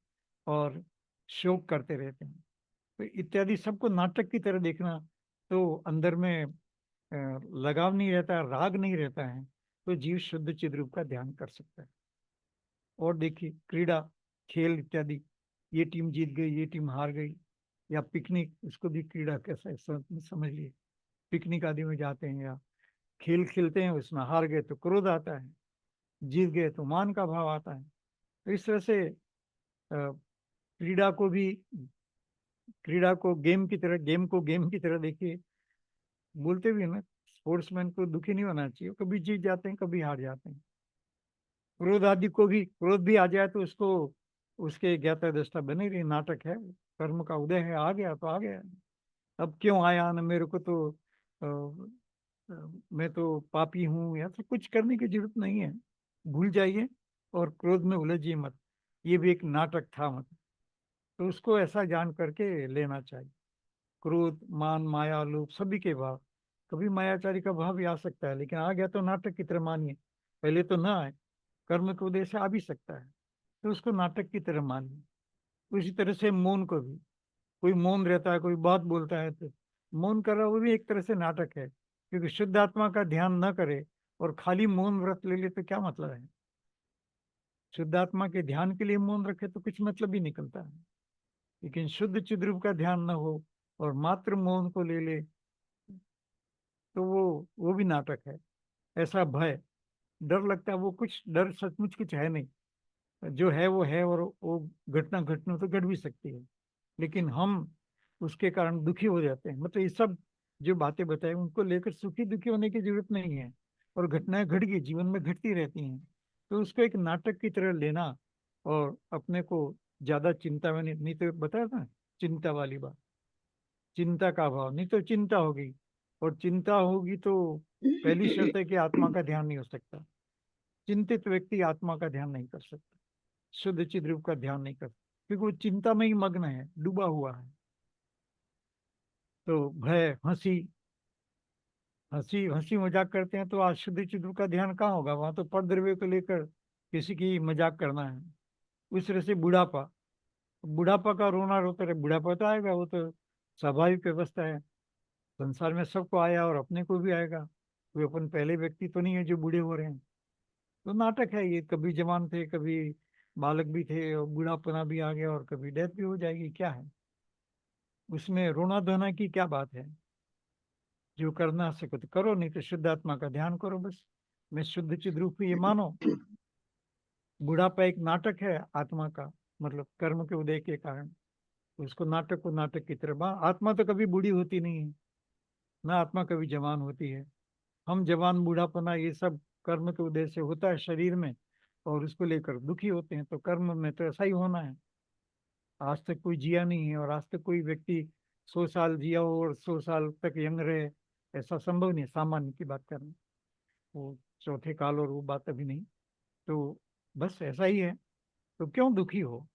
और शोक करते रहते हैं। तो इत्यादि सबको नाटक की तरह देखना, तो अंदर में लगाव नहीं रहता, राग नहीं रहता है, तो जीव शुद्ध चिद्रूप का ध्यान कर सकता है। और देखिए क्रीड़ा, खेल इत्यादि, ये टीम जीत गई, ये टीम हार गई, या पिकनिक, इसको भी क्रीड़ा कैसा है समझ लिए। पिकनिक आदि में जाते हैं या खेल खेलते हैं, उसमें हार गए तो क्रोध आता है, जीत गए तो मान का भाव आता है। तो इस तरह से क्रीड़ा को भी, क्रीड़ा को गेम की तरह, गेम को गेम की तरह देखिए। बोलते भी है ना, स्पोर्ट्समैन को दुखी नहीं होना चाहिए, कभी जीत जाते हैं कभी हार जाते हैं। क्रोध आदि को भी, क्रोध भी आ जाए तो उसको, उसके ज्ञाता दृष्टा बने रही, नाटक है, कर्म का उदय है, आ गया तो आ गया। अब क्यों आया ना, मेरे को तो मैं तो पापी हूँ, या तो कुछ करने की जरूरत नहीं है। भूल जाइए और क्रोध में उलझिए मत, ये भी एक नाटक था मत। तो उसको ऐसा जान करके लेना चाहिए। क्रोध, मान, माया, लोभ, सभी के भाव, कभी मायाचारी का भाव भी आ सकता है, लेकिन आ गया तो नाटक की तरह मानिए। पहले तो ना आए, कर्म के उदय से आ भी सकता है, तो उसको नाटक की तरह मानिए। उसी तरह से मौन को भी, कोई मौन रहता है, कोई बात बोलता है तो मौन कर रहा, वो भी एक तरह से नाटक है, क्योंकि शुद्ध आत्मा का ध्यान न करे और खाली मौन व्रत ले ले तो क्या मतलब है? शुद्ध आत्मा के ध्यान के लिए मौन रखे तो कुछ मतलब ही निकलता है। लेकिन शुद्ध चिद्रूप का ध्यान न हो और मात्र मौन को ले ले, तो वो भी नाटक है। ऐसा भय, डर लगता है, वो कुछ डर सचमुच कुछ है नहीं, जो है वो है, और वो घटना घटना तो घट भी सकती है, लेकिन हम उसके कारण दुखी हो जाते हैं। मतलब ये सब जो बातें बताई उनको लेकर सुखी दुखी होने की जरूरत नहीं है, और घटनाएं घट गई, जीवन में घटती रहती हैं, तो उसको एक नाटक की तरह लेना, और अपने को ज्यादा चिंता में नहीं तो बताया था, चिंता वाली बात, चिंता का भाव, नहीं तो चिंता होगी, और चिंता होगी तो पहली शर्त है कि आत्मा का ध्यान नहीं हो सकता। चिंतित व्यक्ति आत्मा का ध्यान नहीं कर सकता, शुद्ध चिद्रूप रूप का ध्यान नहीं कर सकता, क्योंकि वो चिंता में ही मग्न है, डूबा हुआ है। तो भय, हंसी, हंसी हंसी मजाक करते हैं, तो आज शुद्ध चिद्रूप का ध्यान कहाँ होगा? वहां तो पर द्रव्य को लेकर किसी की मजाक करना है। उस तरह से बुढ़ापा, बुढ़ापा का रोना रोते रहे, बुढ़ापा तो आएगा, वो तो स्वाभाविक व्यवस्था है, संसार में सबको आया और अपने को भी आएगा, कोई अपन पहले व्यक्ति तो नहीं है जो बूढ़े हो रहे हैं। तो नाटक है ये, कभी जवान थे, कभी बालक भी थे, और बूढ़ापना भी आ गया, और कभी डेथ भी हो जाएगी, क्या है उसमें रोना धोना की क्या बात है? जो करना सको तो करो, नहीं तो शुद्ध आत्मा का ध्यान करो बस। मैं शुद्ध चिद रूप ये मानो, बुढ़ापा एक नाटक है आत्मा का, मतलब कर्म के उदय के कारण। उसको नाटक को नाटक की तरह आत्मा तो कभी बूढ़ी होती नहीं है, ना आत्मा कभी जवान होती है। हम जवान, बूढ़ापना, ये सब कर्म के उदय से होता है शरीर में, और उसको लेकर दुखी होते हैं। तो कर्म में तो ऐसा ही होना है। आज तक कोई जिया नहीं है, और आज तक कोई व्यक्ति 100 साल जिया हो और 100 साल तक यंग रहे, ऐसा संभव नहीं है, सामान्य की बात करें, वो चौथे काल और वो बात अभी नहीं। तो बस ऐसा ही है। तो क्यों दुखी हो?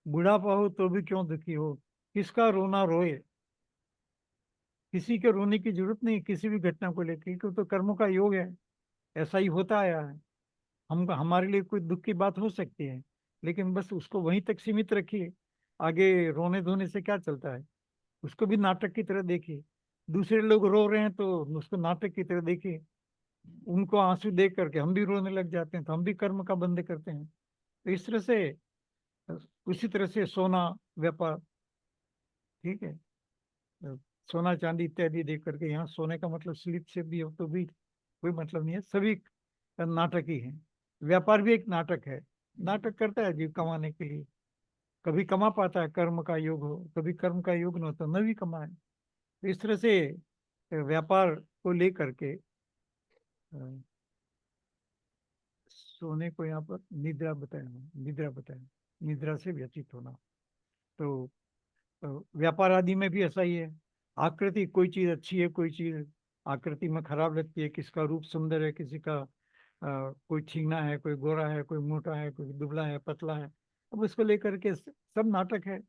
बुढ़ापा हो तो भी क्यों दुखी हो? किसका रोना रोए? किसी के रोने की जरूरत नहीं किसी भी घटना को लेकर, क्योंकि तो कर्मों का योग है, ऐसा ही होता आया है। हम, हमारे लिए कोई दुख की बात हो सकती है, लेकिन बस उसको वहीं तक सीमित रखिए। आगे रोने धोने से क्या चलता है? उसको भी नाटक की तरह देखिए। दूसरे लोग रो रहे हैं तो उसको नाटक की तरह देखिए। उनको आंसू देख करके हम भी रोने लग जाते हैं, तो हम भी कर्म का बंद करते हैं। तो इस तरह से, उसी तरह से सोना, व्यापार, ठीक है, सोना चांदी इत्यादि देख करके, यहाँ सोने का मतलब स्लिप से भी हो तो भी कोई मतलब नहीं है, सभी नाटक ही है। व्यापार भी एक नाटक है, नाटक करता है जीव कमाने के लिए। कभी कमा पाता है, कर्म का योग हो, कभी कर्म का योग न हो तो न भी कमाए। तो इस तरह से व्यापार को लेकर के सोने को यहाँ पर निद्रा बताया, निद्रा बताया, निद्रा से व्यतीत होना। तो व्यापार आदि में भी ऐसा ही है। आकृति, कोई चीज अच्छी है, कोई चीज आकृति में खराब लगती है, किसका रूप सुंदर है, किसी का कोई ठीना है, कोई गोरा है, कोई मोटा है, कोई दुबला है, पतला है। अब उसको लेकर के सब नाटक है,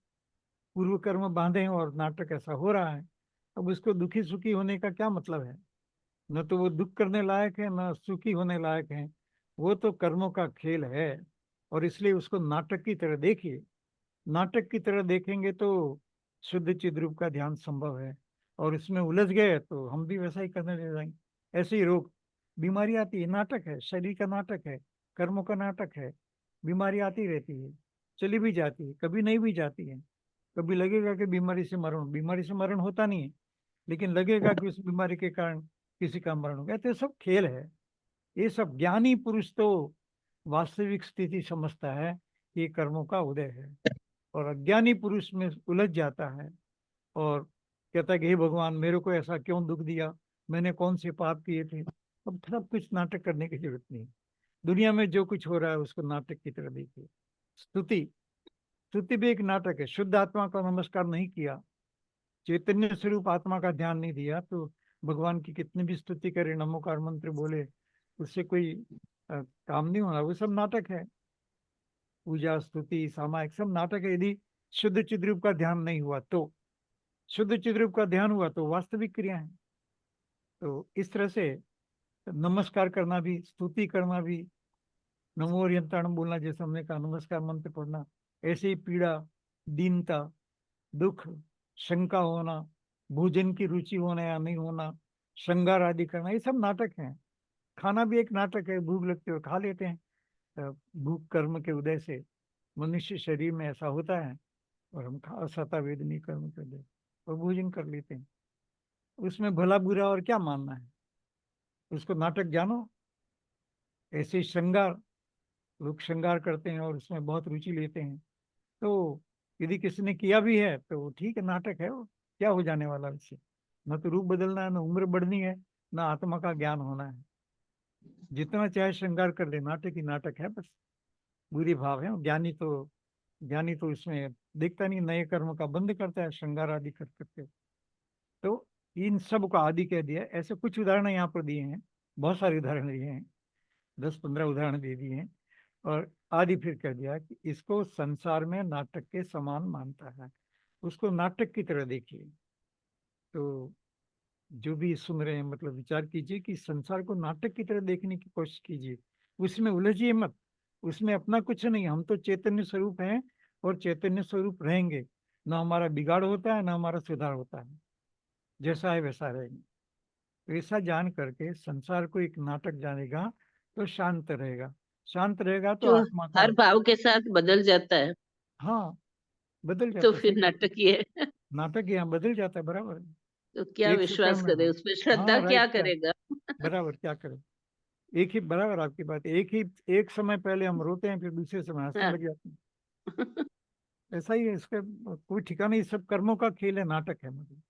पूर्व कर्म बांधे हैं और नाटक ऐसा हो रहा है। अब उसको दुखी सुखी होने का क्या मतलब है? न तो वो दुख करने लायक है, न सुखी होने लायक है। वो तो कर्मों का खेल है, और इसलिए उसको नाटक की तरह देखिए। नाटक की तरह देखेंगे तो शुद्ध चिद्रूप का ध्यान संभव है, और इसमें उलझ गए तो हम भी वैसा ही करने लग जाएंगे। ऐसे ही रोग बीमारी आती है, नाटक है, शरीर का नाटक है, कर्मों का नाटक है। बीमारी आती रहती है, चली भी जाती है, कभी नहीं भी जाती है। कभी लगेगा कि बीमारी से मरण होता नहीं है, लेकिन लगेगा कि उस बीमारी के कारण किसी का मरण हो गया। तो ये सब खेल है। ये सब ज्ञानी पुरुष तो वास्तविक स्थिति समझता है कि ये कर्मों का उदय है, और अज्ञानी पुरुष में उलझ जाता है और कहता है कि हे भगवान, मेरे को ऐसा क्यों दुख दिया, मैंने कौन से पाप किए थे। अब सब कुछ नाटक करने की जरूरत नहीं। दुनिया में जो कुछ हो रहा है उसको नाटक की तरह देखिए। स्तुति, स्तुति भी एक नाटक है। शुद्ध आत्मा का नमस्कार नहीं किया, चैतन्य स्वरूप आत्मा का ध्यान नहीं दिया, तो भगवान की कितनी भी स्तुति करे, नमोकार मंत्र बोले, उससे कोई काम नहीं होना। वो सब नाटक है। पूजा स्तुति सामायिक सब नाटक है, यदि शुद्ध चिद्रूप का ध्यान नहीं हुआ तो। शुद्ध चिद्रूप का ध्यान हुआ तो वास्तविक क्रिया है। तो इस तरह से नमस्कार करना भी, स्तुति करना भी, नमो यंत्राणम बोलना, जैसे हमने कहा, नमस्कार मंत्र पढ़ना, ऐसे ही पीड़ा, दीनता, दुख, शंका होना, भोजन की रुचि होना या नहीं होना, श्रृंगार आदि करना, ये सब नाटक है। खाना भी एक नाटक है, भूख लगती है खा लेते हैं। भूख कर्म के उदय से मनुष्य शरीर में ऐसा होता है, और हम खा सता वेदनी कर्म के उदय और भोजन कर लेते हैं। उसमें भला बुरा और क्या मानना है, उसको नाटक जानो। ऐसे ही श्रृंगार, लोग श्रृंगार करते हैं और उसमें बहुत रुचि लेते हैं। तो यदि किसी ने किया भी है तो ठीक है, नाटक है वो, क्या हो जाने वाला उससे? न तो रूप बदलना है, न उम्र बढ़नी है, न आत्मा का ज्ञान होना है। जितना चाहे श्रृंगार कर ले, नाटक ही नाटक है बस। बुरी भाव है। ज्ञानी तो इसमें देखता नहीं, नए कर्म का बंद करता है श्रृंगार आदि कर करके। तो इन सब को आदि कह दिया। ऐसे कुछ उदाहरण यहाँ पर दिए हैं, बहुत सारे उदाहरण दिए हैं, 10-15 उदाहरण दे दिए हैं। और आदि फिर कह दिया कि इसको संसार में नाटक के समान मानता है, उसको नाटक की तरह देखिए। तो जो भी सुन रहे हैं, मतलब विचार कीजिए कि संसार को नाटक की तरह देखने की कोशिश कीजिए। उसमें उलझिए मत। उसमें अपना कुछ नहीं, हम तो चैतन्य स्वरूप हैं और चैतन्य स्वरूप रहेंगे। ना हमारा बिगाड़ होता है, ना हमारा सुधार होता है। जैसा है वैसा रहेंगे। तो ऐसा जान करके संसार को एक नाटक जानेगा तो शांत रहेगा। शांत रहेगा तो जो आत्मा का, हर भाव के साथ बदल जाता है, हाँ, बदल तो जाता है। फिर सही बात है। नाटक ही है। नाटक यहाँ बदल जाता है, बराबर है। तो क्या एक सेकंड विश्वास में, करे, हाँ। उस पर श्रद्धा हाँ, क्या राइट, क्या करेगा? बराबर क्या करें। एक ही, बराबर आपकी बात है। एक समय पहले हम रोते हैं, फिर दूसरे समय हंसने हाँ। लग जाते हैं। ऐसा ही है इसका, कोई ठिकाना नहीं। सब कर्मों का खेल है, नाटक है मतलब।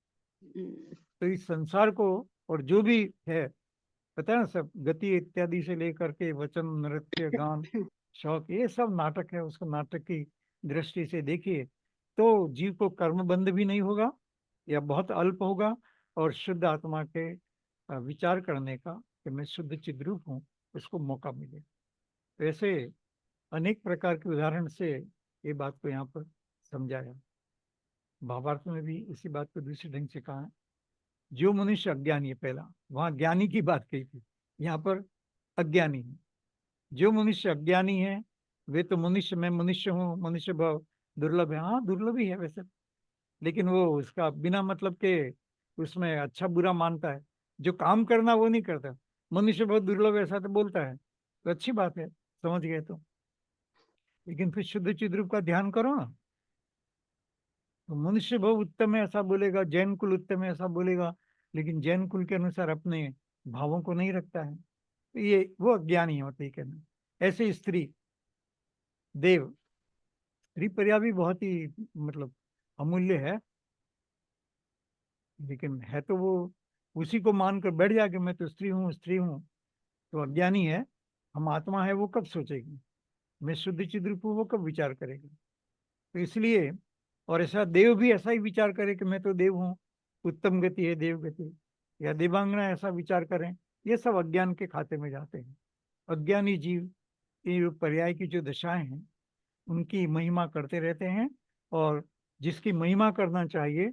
तो इस संसार को, और जो भी है, पता है ना, सब गति इत्यादि से लेकर के वचन, नृत्य, गान, शौक, ये सब नाटक है। उसको नाटक की दृष्टि से देखिए, तो जीव को कर्म बंध भी नहीं होगा, या बहुत अल्प होगा, और शुद्ध आत्मा के विचार करने का, कि मैं शुद्ध चिद्रूप हूँ, उसको मौका मिले। तो ऐसे अनेक प्रकार के उदाहरण से ये बात को यहाँ पर समझाया। महाभारत में भी इसी बात को दूसरे ढंग से कहा है। जो मनुष्य अज्ञानी है, पहला वहां ज्ञानी की बात कही थी, यहाँ पर अज्ञानी है। जो मनुष्य अज्ञानी है, वे तो मनुष्य, मैं मनुष्य हूँ, मनुष्य भाव दुर्लभ है। हाँ, दुर्लभ ही है वैसे, लेकिन वो उसका बिना मतलब के उसमें अच्छा बुरा मानता है। जो काम करना वो नहीं करता। मनुष्य बहुत दुर्लभ है, ऐसा तो बोलता है, तो अच्छी बात है, समझ गए तो। लेकिन फिर शुद्ध चिद्रूप का ध्यान करो ना, तो मनुष्य बहुत उत्तम है ऐसा बोलेगा, जैन कुल उत्तम है ऐसा बोलेगा, लेकिन जैन कुल के अनुसार अपने भावों को नहीं रखता है, तो ये वो अज्ञानी होते ही कहना। ऐसे ही स्त्री, देव, स्त्री पर्या भी बहुत ही मतलब अमूल्य है, लेकिन है तो वो उसी को मानकर बैठ जाके मैं तो स्त्री हूँ, स्त्री हूँ, तो अज्ञानी है। हम आत्मा है वो कब सोचेगी, मैं शुद्ध चिद्रूप हूँ वो कब विचार करेगी। तो इसलिए, और ऐसा देव भी ऐसा ही विचार करे कि मैं तो देव हूँ, उत्तम गति है देव गति, या देवांगना ऐसा विचार करें, ये सब अज्ञान के खाते में जाते हैं। अज्ञानी जीव ये पर्याय की जो दशाएं हैं उनकी महिमा करते रहते हैं, और जिसकी महिमा करना चाहिए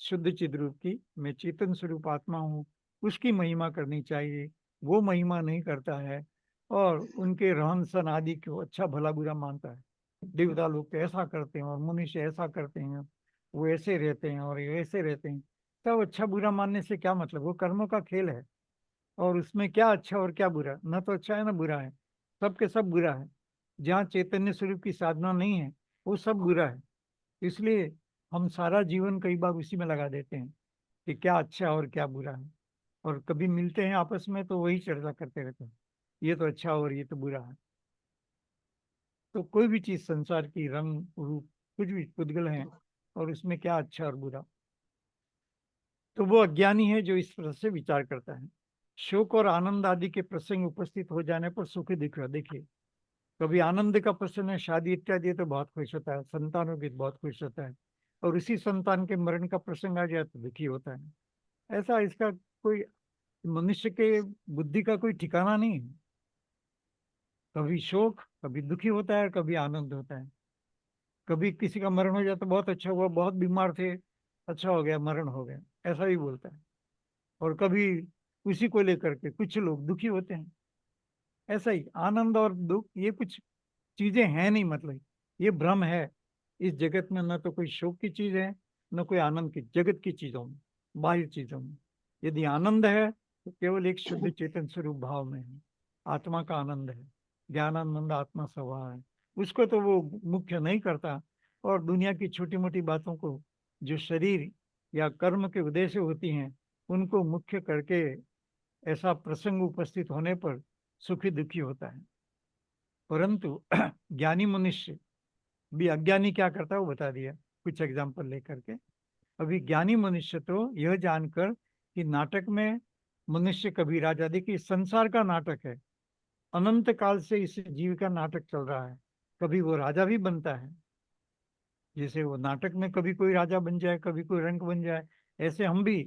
शुद्ध चिद रूप की, मैं चेतन स्वरूप आत्मा हूँ, उसकी महिमा करनी चाहिए, वो महिमा नहीं करता है, और उनके रहन सहन आदि को अच्छा भला बुरा मानता है। देवता लोग तो ऐसा करते हैं और मनुष्य ऐसा करते हैं, वो ऐसे रहते हैं और ये ऐसे रहते हैं। तब अच्छा बुरा मानने से क्या मतलब, वो कर्मों का खेल है, और उसमें क्या अच्छा और क्या बुरा, न तो अच्छा है ना बुरा है, सब के सब बुरा है। जहाँ चैतन्य स्वरूप की साधना नहीं है वो सब बुरा है। इसलिए हम सारा जीवन कई बार उसी में लगा देते हैं कि क्या अच्छा और क्या बुरा है, और कभी मिलते हैं आपस में तो वही चर्चा करते रहते हैं, ये तो अच्छा और ये तो बुरा है। तो कोई भी चीज संसार की रंग रूप कुछ भी पुद्गल है, और उसमें क्या अच्छा और बुरा। तो वो अज्ञानी है जो इस तरह से विचार करता है। शोक और आनंद आदि के प्रसंग उपस्थित हो जाने पर सुख दिख रहा, देखिए कभी आनंद का प्रसंग है, शादी इत्यादि, तो बहुत खुश होता है, संतानों की बहुत खुश होता है, और उसी संतान के मरण का प्रसंग आ जाए तो दुखी होता है। ऐसा इसका कोई, मनुष्य के बुद्धि का कोई ठिकाना नहीं है। कभी शोक, कभी दुखी होता है, कभी आनंद होता है। कभी किसी का मरण हो जाता है, बहुत अच्छा हुआ, बहुत बीमार थे, अच्छा हो गया, मरण हो गया, ऐसा भी बोलता है। और कभी उसी को लेकर के कुछ लोग दुखी होते हैं। ऐसा ही आनंद और दुख ये कुछ चीजें हैं नहीं, मतलब ये भ्रम है। इस जगत में न तो कोई शोक की चीज है, न कोई आनंद की, जगत की चीजों में, बाह्य चीजों में। यदि आनंद है तो केवल एक शुद्ध चेतन स्वरूप भाव में है, आत्मा का आनंद है, ज्ञानानंद आत्मा स्वभाव है। उसको तो वो मुख्य नहीं करता, और दुनिया की छोटी मोटी बातों को, जो शरीर या कर्म के उद्देश्य होती हैं, उनको मुख्य करके ऐसा प्रसंग उपस्थित होने पर सुखी दुखी होता है। परंतु ज्ञानी मनुष्य भी, अज्ञानी क्या करता है वो बता दिया कुछ एग्जाम्पल लेकर के। अभी ज्ञानी मनुष्य तो यह जानकर कि नाटक में मनुष्य कभी राजा, देखिए संसार का नाटक है, अनंत काल से इस जीव का नाटक चल रहा है, कभी वो राजा भी बनता है। जैसे वो नाटक में कभी कोई राजा बन जाए, कभी कोई रंक बन जाए, ऐसे हम भी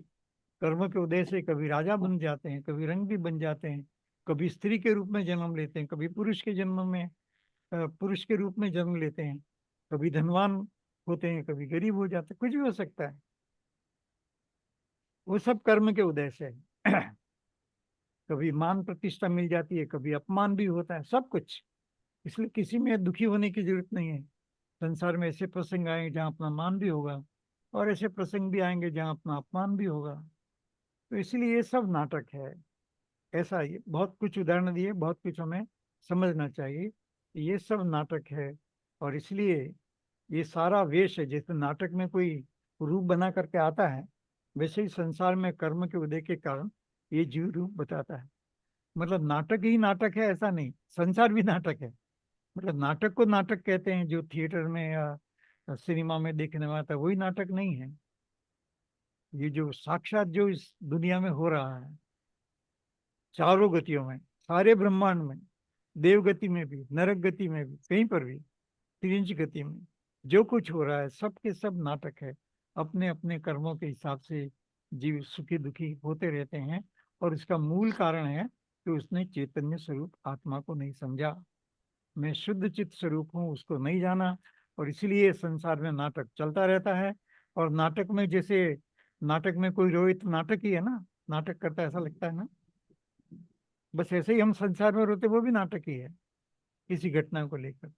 कर्म के उदय से कभी राजा बन जाते हैं, कभी रंग भी बन जाते हैं, कभी स्त्री के रूप में जन्म लेते हैं, कभी पुरुष के जन्म में पुरुष के रूप में जन्म लेते हैं, कभी धनवान होते हैं, कभी गरीब हो जाते हैं, कुछ भी हो सकता है। वो सब कर्म के उदय से है। कभी मान प्रतिष्ठा मिल जाती है, कभी अपमान भी होता है, सब कुछ। इसलिए किसी में दुखी होने की जरूरत नहीं है। संसार में ऐसे प्रसंग आएंगे जहाँ अपना मान भी होगा, और ऐसे प्रसंग भी आएंगे जहाँ अपना अपमान भी होगा। तो इसलिए ये सब नाटक है। ऐसा ही बहुत कुछ उदाहरण दिए, बहुत कुछ हमें समझना चाहिए। ये सब नाटक है, और इसलिए ये सारा वेश है। जैसे नाटक में कोई रूप बना करके आता है, वैसे ही संसार में कर्म के उदय के कारण ये जीव रूप बताता है। मतलब नाटक ही नाटक है ऐसा नहीं, संसार भी नाटक है। मतलब नाटक को नाटक कहते हैं जो थिएटर में या सिनेमा में देखने में आता है, वही नाटक नहीं है। ये जो साक्षात जो इस दुनिया में हो रहा है, चारों गतियों में, सारे ब्रह्मांड में, देव गति में भी, नरक गति में भी, कहीं पर भी, त्रिंच गति में जो कुछ हो रहा है, सब के सब नाटक है। अपने अपने कर्मों के हिसाब से जीव सुखी दुखी होते रहते हैं, और इसका मूल कारण है कि उसने चैतन्य स्वरूप आत्मा को नहीं समझा। मैं शुद्ध चित्त स्वरूप हूँ उसको नहीं जाना, और इसीलिए संसार में नाटक चलता रहता है। और नाटक में जैसे, नाटक में कोई रोए तो नाटक ही है ना, नाटक करता है ऐसा लगता है ना। बस ऐसे ही हम संसार में रोते, वो भी नाटक ही है किसी घटना को लेकर।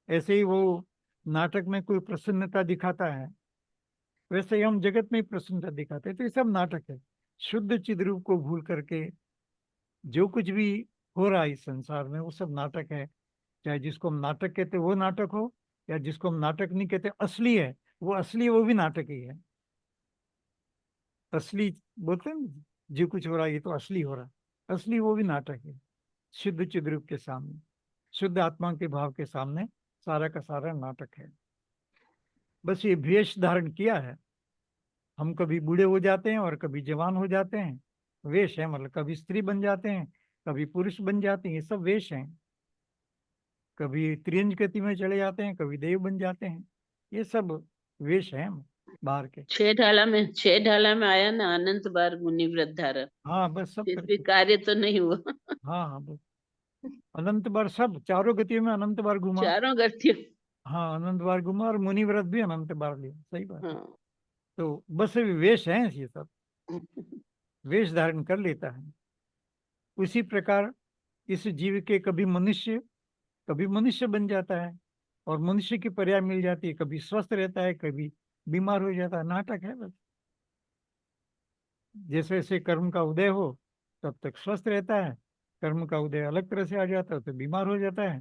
ऐसे ही वो नाटक में कोई प्रसन्नता दिखाता है, वैसे ही हम जगत में ही प्रसन्नता दिखाते हैं। तो ये सब नाटक है। शुद्ध चिद रूप को भूल करके जो कुछ भी हो रहा है इस संसार में वो सब नाटक है। चाहे जिसको हम नाटक कहते हैं वो नाटक हो, या जिसको हम नाटक नहीं कहते असली है, वो असली है, वो भी नाटक ही है। असली बोलते हैं ना, जो कुछ हो रहा है ये तो असली हो रहा है, असली वो भी नाटक है। शुद्ध चिद रूप के सामने, शुद्ध आत्मा के भाव के सामने सारा का सारा नाटक है। बस ये वेश धारण किया है। हम कभी बूढ़े हो जाते हैं और कभी जवान हो जाते हैं, वेश है। मतलब कभी स्त्री बन जाते हैं, कभी पुरुष बन जाते हैं, ये सब वेश हैं। कभी त्रियंज गति में चले जाते हैं, कभी देव बन जाते हैं, ये सब वेश हैं। बाहर के। छह ढाला में आया ना, अनंत बार मुनि व्रत धारा, हाँ बस सब फिर भी करके। कार्य तो नहीं हुआ। हाँ हाँ बस अनंत बार सब चारों गतियों में अनंत बार घुमा। चारों गतियों। हाँ अनंत बार घुमा और मुनि व्रत भी अनंत बार लिया, सही बात है। हाँ। तो बस अभी वेश है ये सब, वेश धारण कर लेता है। उसी प्रकार इस जीव के कभी मनुष्य बन जाता है और मनुष्य की पर्याय मिल जाती है, कभी स्वस्थ रहता है कभी बीमार हो जाता है, नाटक है बस। जैसे जैसे कर्म का उदय हो तब तक स्वस्थ रहता है, कर्म का उदय अलग तरह से आ जाता है तो बीमार हो जाता है।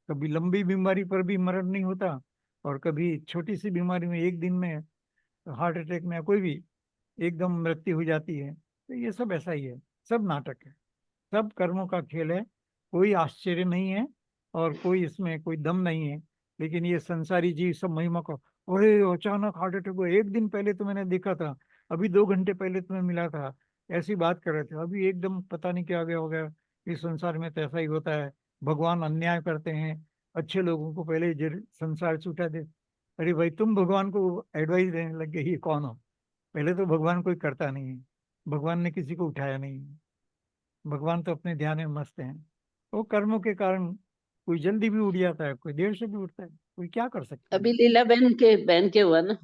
कभी लंबी बीमारी पर भी मरण नहीं होता, और कभी छोटी सी बीमारी में एक दिन में हार्ट अटैक में या कोई भी एकदम मृत्यु हो जाती है। तो ये सब ऐसा ही है, सब नाटक है, सब कर्मों का खेल है। कोई आश्चर्य नहीं है और कोई इसमें कोई दम नहीं है। लेकिन ये संसारी जीव सब महिमा को, अरे अचानक हार्ट अटैक हुआ, एक दिन पहले तो मैंने देखा था, अभी 2 घंटे पहले तुम्हें मिला था, ऐसी बात कर रहे थे, अभी एकदम पता नहीं क्या गया हो गया। इस संसार में तो ऐसा ही होता है, भगवान अन्याय करते हैं, अच्छे लोगों को पहले संसार से उठा दे। अरे भाई तुम भगवान को एडवाइस देने लग गए, ये कौन हो? पहले तो भगवान कोई करता नहीं है, भगवान ने किसी को उठाया नहीं है, भगवान तो अपने ध्यान में मस्त हैं। वो कर्मों के कारण कोई जल्दी भी उठ जाता है, कोई देर से भी उठता है, कोई क्या कर सकता है। अभी लीला बहन के हुआ ना।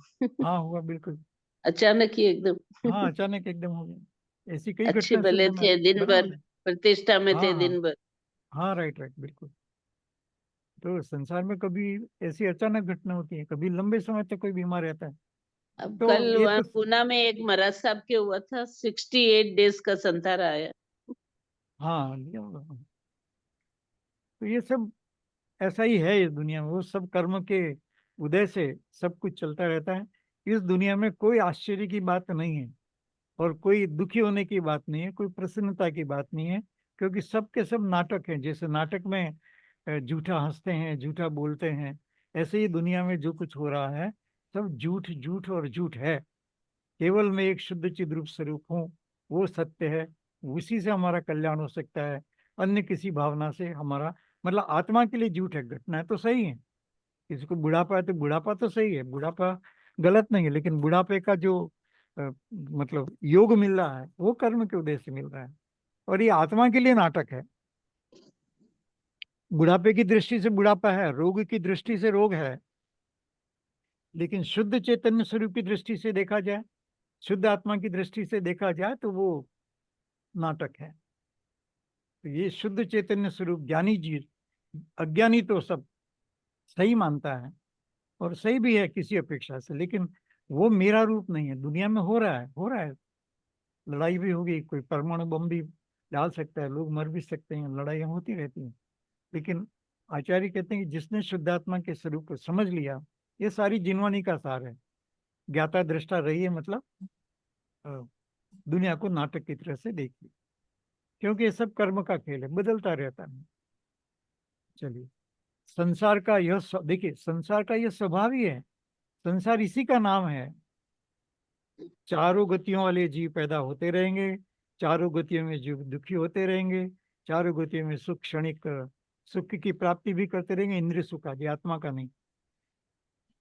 हाँ हुआ बिल्कुल। अचानक ही एकदम। हाँ अचानक एकदम हो गया, ऐसी कई अच्छे घटना भले सुनने में थे दिन भर, बराबर है। प्रतिष्ठा में हाँ थे हाँ दिन भर। हाँ राइट राइट बिल्कुल। तो संसार में कभी ऐसी अचानक घटना होती है, कभी लंबे समय तक कोई बीमार रहता है। अब तो कल ये वहाँ तो पूना में एक महाराज साहब के हुआ था, 68 डेज का संतारा आया। हाँ लिया होगा। तो ये सब ऐसा ही है इस दुनिया में, वो सब कर्म के उदय से सब कुछ चलता रहता है। इस दुनिया में कोई आश्चर्य की बात नहीं है और कोई दुखी होने की बात नहीं है, कोई प्रसन्नता की बात नहीं है। क्योंकि सब के सब नाटक हैं, जैसे नाटक में झूठा हंसते हैं झूठा बोलते हैं, ऐसे ही दुनिया में जो कुछ हो रहा है सब झूठ झूठ और झूठ है। केवल मैं एक शुद्ध चिद्रूप स्वरूप हूँ, वो सत्य है, उसी से हमारा कल्याण हो सकता है। अन्य किसी भावना से हमारा, मतलब आत्मा के लिए झूठ है, घटना है तो सही है। किसी को बुढ़ापा है तो बुढ़ापा तो सही है, बुढ़ापा गलत नहीं है, लेकिन बुढ़ापे का जो मतलब योग मिल रहा है वो कर्म के उदय से मिल रहा है। और ये आत्मा के लिए नाटक है। बुढ़ापे की दृष्टि से बुढ़ापा है, रोग की दृष्टि से रोग है, लेकिन शुद्ध चैतन्य स्वरूप की दृष्टि से देखा जाए, शुद्ध आत्मा की दृष्टि से देखा जाए तो वो नाटक है। तो ये शुद्ध चैतन्य स्वरूप ज्ञानी जी, अज्ञानी तो सब सही मानता है और सही भी है किसी अपेक्षा से, लेकिन वो मेरा रूप नहीं है। दुनिया में हो रहा है, हो रहा है, लड़ाई भी होगी, कोई परमाणु बम भी डाल सकता है, लोग मर भी सकते हैं, लड़ाइयाँ होती रहती हैं। लेकिन आचार्य कहते हैं कि जिसने शुद्धात्मा के स्वरूप को समझ लिया, ये सारी जिनवानी का सार है। ज्ञाता दृष्टा रही है, मतलब अ, दुनिया को नाटक की तरह से देखिए, क्योंकि ये सब कर्म का खेल है, बदलता रहता है। चलिए, संसार का यह देखिए, संसार का यह स्वभाव ही है, संसार इसी का नाम है। चारों गतियों वाले जीव पैदा होते रहेंगे, चारों गतियों में जीव दुखी होते रहेंगे, चारों गतियों में सुख क्षणिक सुख की प्राप्ति भी करते रहेंगे, इंद्रिय सुख आदि, आत्मा का नहीं।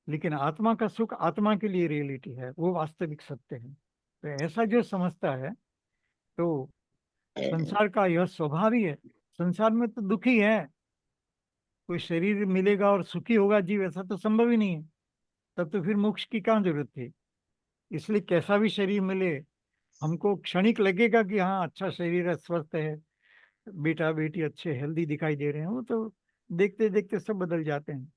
लेकिन आत्मा का सुख आत्मा के लिए रियलिटी है, वो वास्तविक सत्य है। तो ऐसा जो समझता है, तो संसार का यह स्वभाव ही है। संसार में तो दुखी है, कोई शरीर मिलेगा और सुखी होगा जीव, ऐसा तो संभव ही नहीं है। तब तो फिर मोक्ष की क्या जरूरत थी। इसलिए कैसा भी शरीर मिले, हमको क्षणिक लगेगा कि हाँ अच्छा शरीर है, स्वस्थ है, बेटा बेटी अच्छे हेल्दी दिखाई दे रहे हैं, वो तो देखते देखते सब बदल जाते हैं।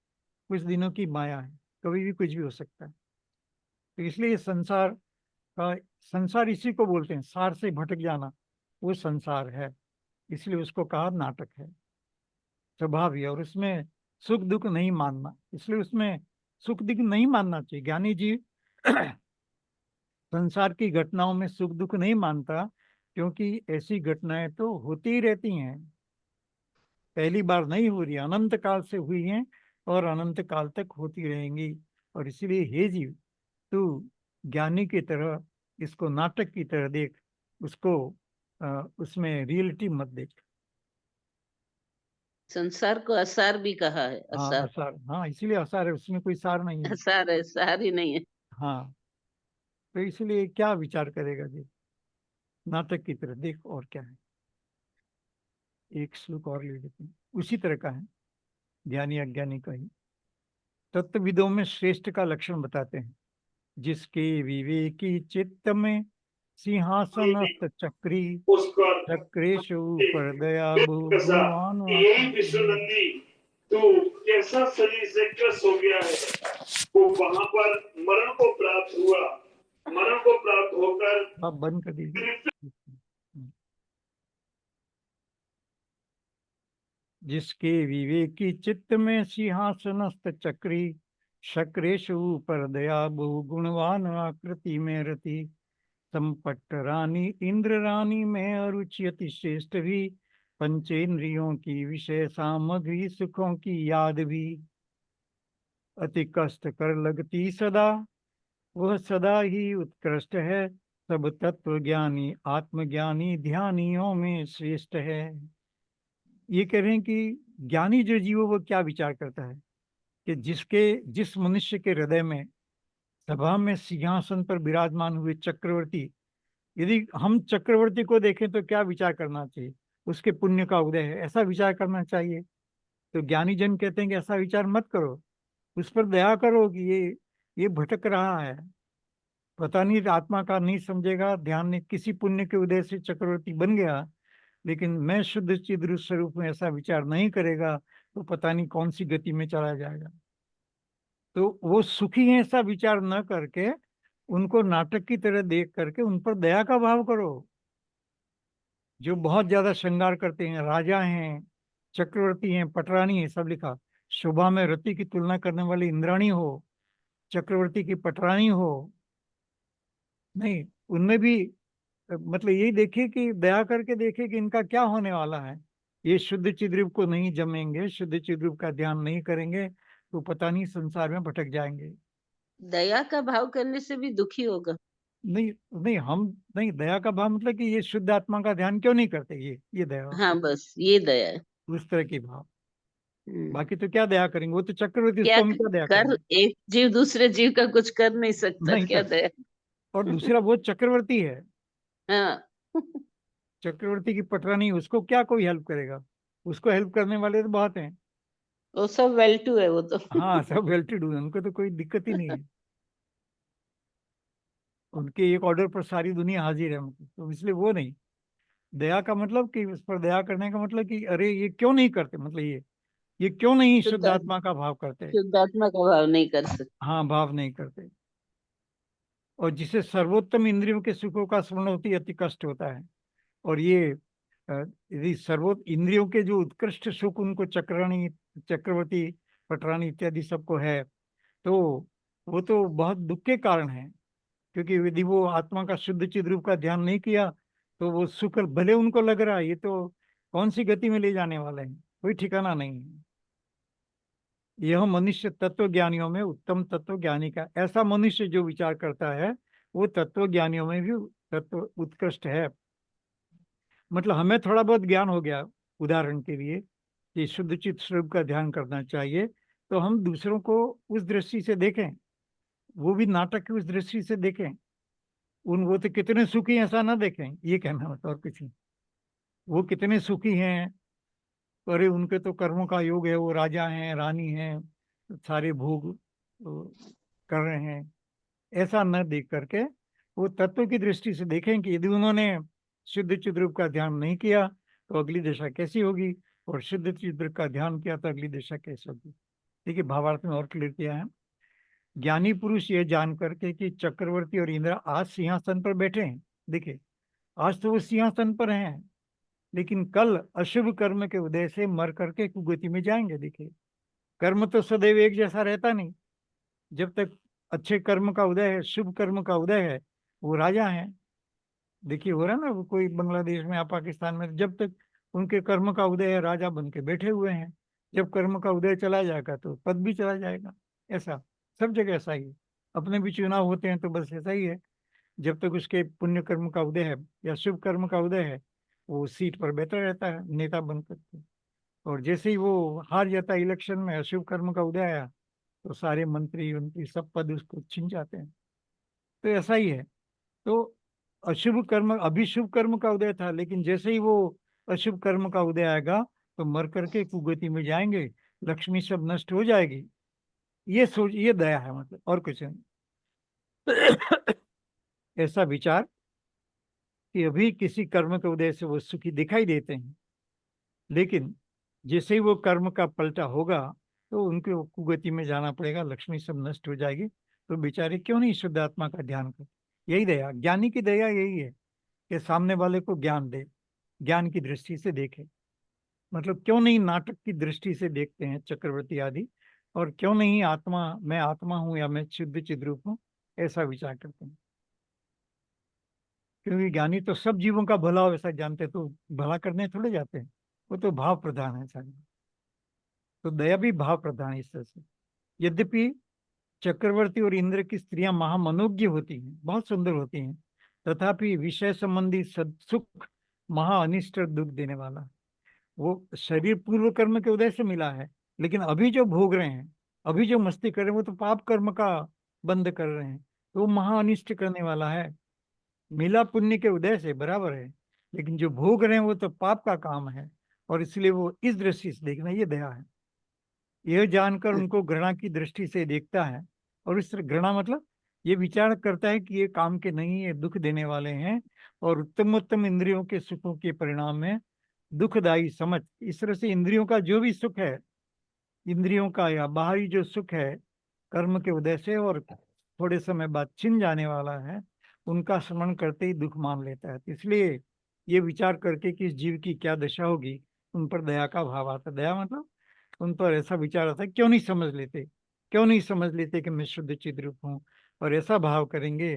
कुछ दिनों की माया है, कभी भी कुछ भी हो सकता है। तो इसलिए संसार का, संसार इसी को बोलते हैं, सार से भटक जाना, वो संसार है। इसलिए उसको कहा नाटक है, स्वभाव ही है। और उसमें सुख दुख नहीं मानना, इसलिए उसमें सुख दुख नहीं मानना चाहिए। ज्ञानी जी संसार की घटनाओं में सुख दुख नहीं मानता, क्योंकि ऐसी घटनाएं तो होती ही रहती हैं, पहली बार नहीं हो रही, अनंत काल से हुई हैं और अनंत काल तक होती रहेंगी। और इसीलिए हे जीव, तू ज्ञानी की तरह इसको नाटक की तरह देख, उसको उसमें रियलिटी मत देख। संसार को असार भी कहा है, हाँ असार। असार, हाँ इसीलिए असार है, उसमें कोई सार नहीं है। असार है, सार ही नहीं है। हाँ तो इसलिए क्या विचार करेगा जी, नाटक की तरह देख और क्या है। एक श्लोक और ले लेते हैं, उसी तरह का है, ज्ञानी अज्ञानी का ही। तत्वविदों में श्रेष्ठ का लक्षण बताते हैं, जिसके विवेकी चित्त में सिंहासनस्थ चक्री, उसका चक्रेशु पर दया बहु कैसा गुणवान यही आकृति में। विश्वनंदी तू कैसा शरीर से ग्रस्त हो गया है। वो वहां पर मरण को प्राप्त हुआ, मरण को प्राप्त होकर आप बंद कर दीजिए। जिसके विवेकी चित्त में सिंहासनस्थ चक्री, शक्रेशु पर दया बहु गुणवान आकृति में रति, संपट रानी इंद्र रानी में अरुचि अति श्रेष्ठ भी, पंचेंद्रियों की विषय सामग्री सुखों की याद भी, अति कष्ट कर लगती सदा, वह सदा ही उत्कृष्ट है, सब तत्व ज्ञानी आत्मज्ञानी ध्यानियों में श्रेष्ठ है। ये कह रहे हैं कि ज्ञानी जो जीव है वो क्या विचार करता है कि जिस मनुष्य के हृदय में सभा में सिंहासन पर विराजमान हुए चक्रवर्ती, यदि हम चक्रवर्ती को देखें तो क्या विचार करना चाहिए, उसके पुण्य का उदय है, ऐसा विचार करना चाहिए। तो ज्ञानी जन कहते हैं कि ऐसा विचार मत करो, उस पर दया करो कि ये भटक रहा है, पता नहीं आत्मा का नहीं समझेगा, ध्यान नहीं, किसी पुण्य के उदय से चक्रवर्ती बन गया, लेकिन मैं शुद्ध चिद्र स्वरूप में ऐसा विचार नहीं करेगा तो पता नहीं कौन सी गति में चला जाएगा। तो वो सुखी है ऐसा विचार न करके उनको नाटक की तरह देख करके उन पर दया का भाव करो। जो बहुत ज्यादा श्रृंगार करते हैं, राजा हैं, चक्रवर्ती हैं, पटरानी है, सब लिखा, शोभा में रति की तुलना करने वाली इंद्राणी हो, चक्रवर्ती की पटरानी हो, नहीं, उनमें भी मतलब यही देखिए कि दया करके देखिए कि इनका क्या होने वाला है। ये शुद्ध चिद्रूप को नहीं जमेंगे, शुद्ध चिद्रूप का ध्यान नहीं करेंगे तो पता नहीं संसार में भटक जाएंगे। दया का भाव करने से भी दुखी होगा। नहीं नहीं, हम नहीं, दया का भाव मतलब कि ये शुद्ध आत्मा का ध्यान क्यों नहीं करते, ये दया होती हाँ, बस ये दया है। है, उस तरह की भाव। हम्म। बाकी तो क्या दया करेंगे, वो तो चक्रवर्ती, क्या उसको हम क्या दया कर, करेंगे। एक जीव दूसरे जीव का कुछ कर नहीं सकता, नहीं क्या कर, दया। और दूसरा वो चक्रवर्ती है, हाँ। चक्रवर्ती की पटरानी, उसको क्या कोई हेल्प करेगा, उसको हेल्प करने वाले तो बहुत हैं। वो सब वेल टू है वो तो। हाँ, सब वेल टू डू, उनको तो कोई दिक्कत ही नहीं है, उनके एक ऑर्डर पर सारी दुनिया हाजिर है, मतलब तो इसलिए वो नहीं। दया का मतलब कि उस पर दया करने का मतलब कि अरे ये क्यों नहीं करते, मतलब ये क्यों नहीं शुद्ध शुद्ध आत्मा का भाव करते। शुद्धात्मा का भाव नहीं कर सकते। हाँ, भाव नहीं करते। और जिसे सर्वोत्तम इंद्रियों के सुखों का स्मरण होती है, अति कष्ट होता है। और ये अ, यदि सर्वोत्त इंद्रियों के जो उत्कृष्ट सुख उनको चक्राणी, चक्रवर्ती, पटरानी इत्यादि सबको है, तो वो तो बहुत दुख के कारण है। क्योंकि यदि वो आत्मा का शुद्ध चिद रूप का ध्यान नहीं किया तो वो सुख भले उनको लग रहा है, ये तो कौन सी गति में ले जाने वाले हैं, कोई ठिकाना नहीं है। यह मनुष्य तत्व ज्ञानियों में उत्तम तत्व ज्ञानी का, ऐसा मनुष्य जो विचार करता है वो तत्व ज्ञानियों में भी तत्व उत्कृष्ट है। मतलब हमें थोड़ा बहुत ज्ञान हो गया, उदाहरण के लिए कि शुद्ध चित्त स्वरूप का ध्यान करना चाहिए, तो हम दूसरों को उस दृष्टि से देखें, वो भी नाटक की उस दृष्टि से देखें। वो तो कितने सुखी हैं ऐसा ना देखें, ये कहना मतलब, और कुछ नहीं। वो कितने सुखी हैं, अरे उनके तो कर्मों का योग है, वो राजा हैं, रानी हैं, सारे भोग कर रहे हैं, ऐसा न देख करके वो तत्व की दृष्टि से देखें कि यदि उन्होंने शुद्ध चिद्रूप का ध्यान नहीं किया तो अगली दशा कैसी होगी, और शुद्ध चिद्रूप का ध्यान किया तो अगली दशा कैसी होगी। देखिए भावार्थ में और क्लियर किया है। ज्ञानी पुरुष ये जान करके कि चक्रवर्ती और इंद्र आज सिंहासन पर बैठे हैं, देखिए आज तो वो सिंहासन पर हैं, लेकिन कल अशुभ कर्म के उदय से मर करके कुगति में जाएंगे। देखिए कर्म तो सदैव एक जैसा रहता नहीं, जब तक अच्छे कर्म का उदय है, शुभ कर्म का उदय है, वो राजा हैं। देखिए हो रहा है ना, वो कोई बांग्लादेश में या पाकिस्तान में, जब तक उनके कर्म का उदय है राजा बन के बैठे हुए हैं, जब कर्म का उदय चला जाएगा तो पद भी चला जाएगा। ऐसा सब जगह ऐसा ही है। अपने भी चुनाव होते हैं तो बस ऐसा ही है, जब तक उसके पुण्य कर्म का उदय है या शुभ कर्म का उदय है वो सीट पर बैठा रहता है नेता बन करके। और जैसे ही वो हार जाता है इलेक्शन में, अशुभ कर्म का उदय आया, तो सारे मंत्री उनकी सब पद उसको छिन जाते हैं। तो ऐसा ही है। तो अशुभ कर्म, अभी शुभ कर्म का उदय था, लेकिन जैसे ही वो अशुभ कर्म का उदय आएगा तो मर करके कुगति में जाएंगे, लक्ष्मी सब नष्ट हो जाएगी। ये सोच, ये दया है, मतलब और कुछ नहीं। ऐसा विचार कि अभी किसी कर्म के उदय से वो सुखी दिखाई देते हैं, लेकिन जैसे ही वो कर्म का पलटा होगा तो उनके वो कुगति में जाना पड़ेगा, लक्ष्मी सब नष्ट हो जाएगी। तो बेचारे क्यों नहीं शुद्ध आत्मा का ध्यान कर। यही दया, ज्ञानी की दया यही है कि सामने वाले को ज्ञान दे, ज्ञान की दृष्टि से देखे। मतलब क्यों नहीं नाटक की दृष्टि से देखते हैं चक्रवर्ती आदि, और क्यों नहीं आत्मा, मैं आत्मा हूं या मैं शुद्ध चिद्रूप हूं, ऐसा विचार करते हैं। क्योंकि ज्ञानी तो सब जीवों का भला हो ऐसा जानते, तो भला करने थोड़े जाते हैं, वो तो भाव प्रधान है सारी। तो दया भी भाव प्रधान है इस तरह से। यद्यपि चक्रवर्ती और इंद्र की स्त्रियां महामनोज्ञ होती हैं, बहुत सुंदर होती हैं, तथापि विषय संबंधी सुख महा अनिष्ट और दुख देने वाला है। वो शरीर पूर्व कर्म के उदय से मिला है, लेकिन अभी जो भोग रहे हैं, अभी जो मस्ती कर रहे हैं, वो तो पाप कर्म का बंद कर रहे हैं, तो वो महा अनिष्ट करने वाला है। मिला पुण्य के उदय से बराबर है, लेकिन जो भोग रहे हैं वो तो पाप का काम है, और इसलिए वो इस दृष्टि से देखना, ये दया है। यह जानकर उनको घृणा की दृष्टि से देखता है, और इस तरह घृणा मतलब ये विचार करता है कि ये काम के नहीं, ये दुख देने वाले हैं, और उत्तम उत्तम इंद्रियों के सुखों के परिणाम में दुखदायी समझ। इस तरह से इंद्रियों का जो भी सुख है, इंद्रियों का या बाहरी जो सुख है कर्म के उदय से और थोड़े समय बाद छिन जाने वाला है, उनका स्मरण करते ही दुख मान लेता है। तो इसलिए ये विचार करके कि इस जीव की क्या दशा होगी, उन पर दया का भाव आता है। दया मतलब उन पर ऐसा विचार आता है, क्यों नहीं समझ लेते, क्यों नहीं समझ लेते कि मैं शुद्ध चिद्रूप हूँ, और ऐसा भाव करेंगे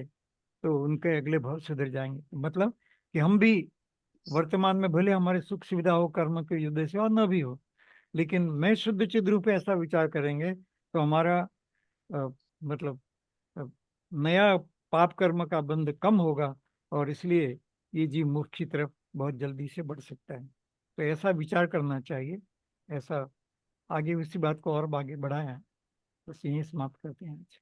तो उनके अगले भाव सुधर जाएंगे। मतलब कि हम भी वर्तमान में भले हमारे सुख सुविधा हो कर्म के युद्ध से और न भी हो, लेकिन मैं शुद्ध चिद्रूप है ऐसा विचार करेंगे तो हमारा मतलब अ, नया पाप कर्म का बंध कम होगा, और इसलिए ये जीव मोक्ष की तरफ बहुत जल्दी से बढ़ सकता है। तो ऐसा विचार करना चाहिए। ऐसा आगे उसी बात को और आगे बढ़ाया, बस यहीं समाप्त करते हैं आज।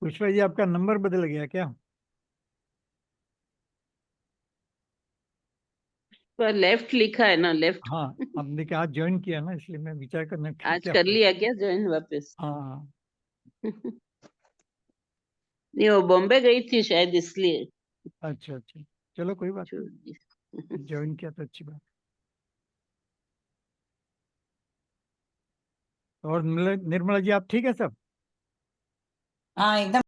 पुष्पा जी, आपका नंबर बदल गया क्या? पर लेफ्ट लिखा है ना, लेफ्ट। हाँ, आपने क्या आज ज्वाइन किया ना, इसलिए मैं विचार करना कि आज क्या कर हुआ। लिया क्या ज्वाइन वापस? हाँ। नहीं, वो बॉम्बे गई थी शायद इसलिए अच्छा अच्छा, चलो कोई बात छोड़ नहीं, दी। ज्वाइन किया तो अच्छी बात। और निर्मला जी, आप ठीक है सब? हाँ एकदम।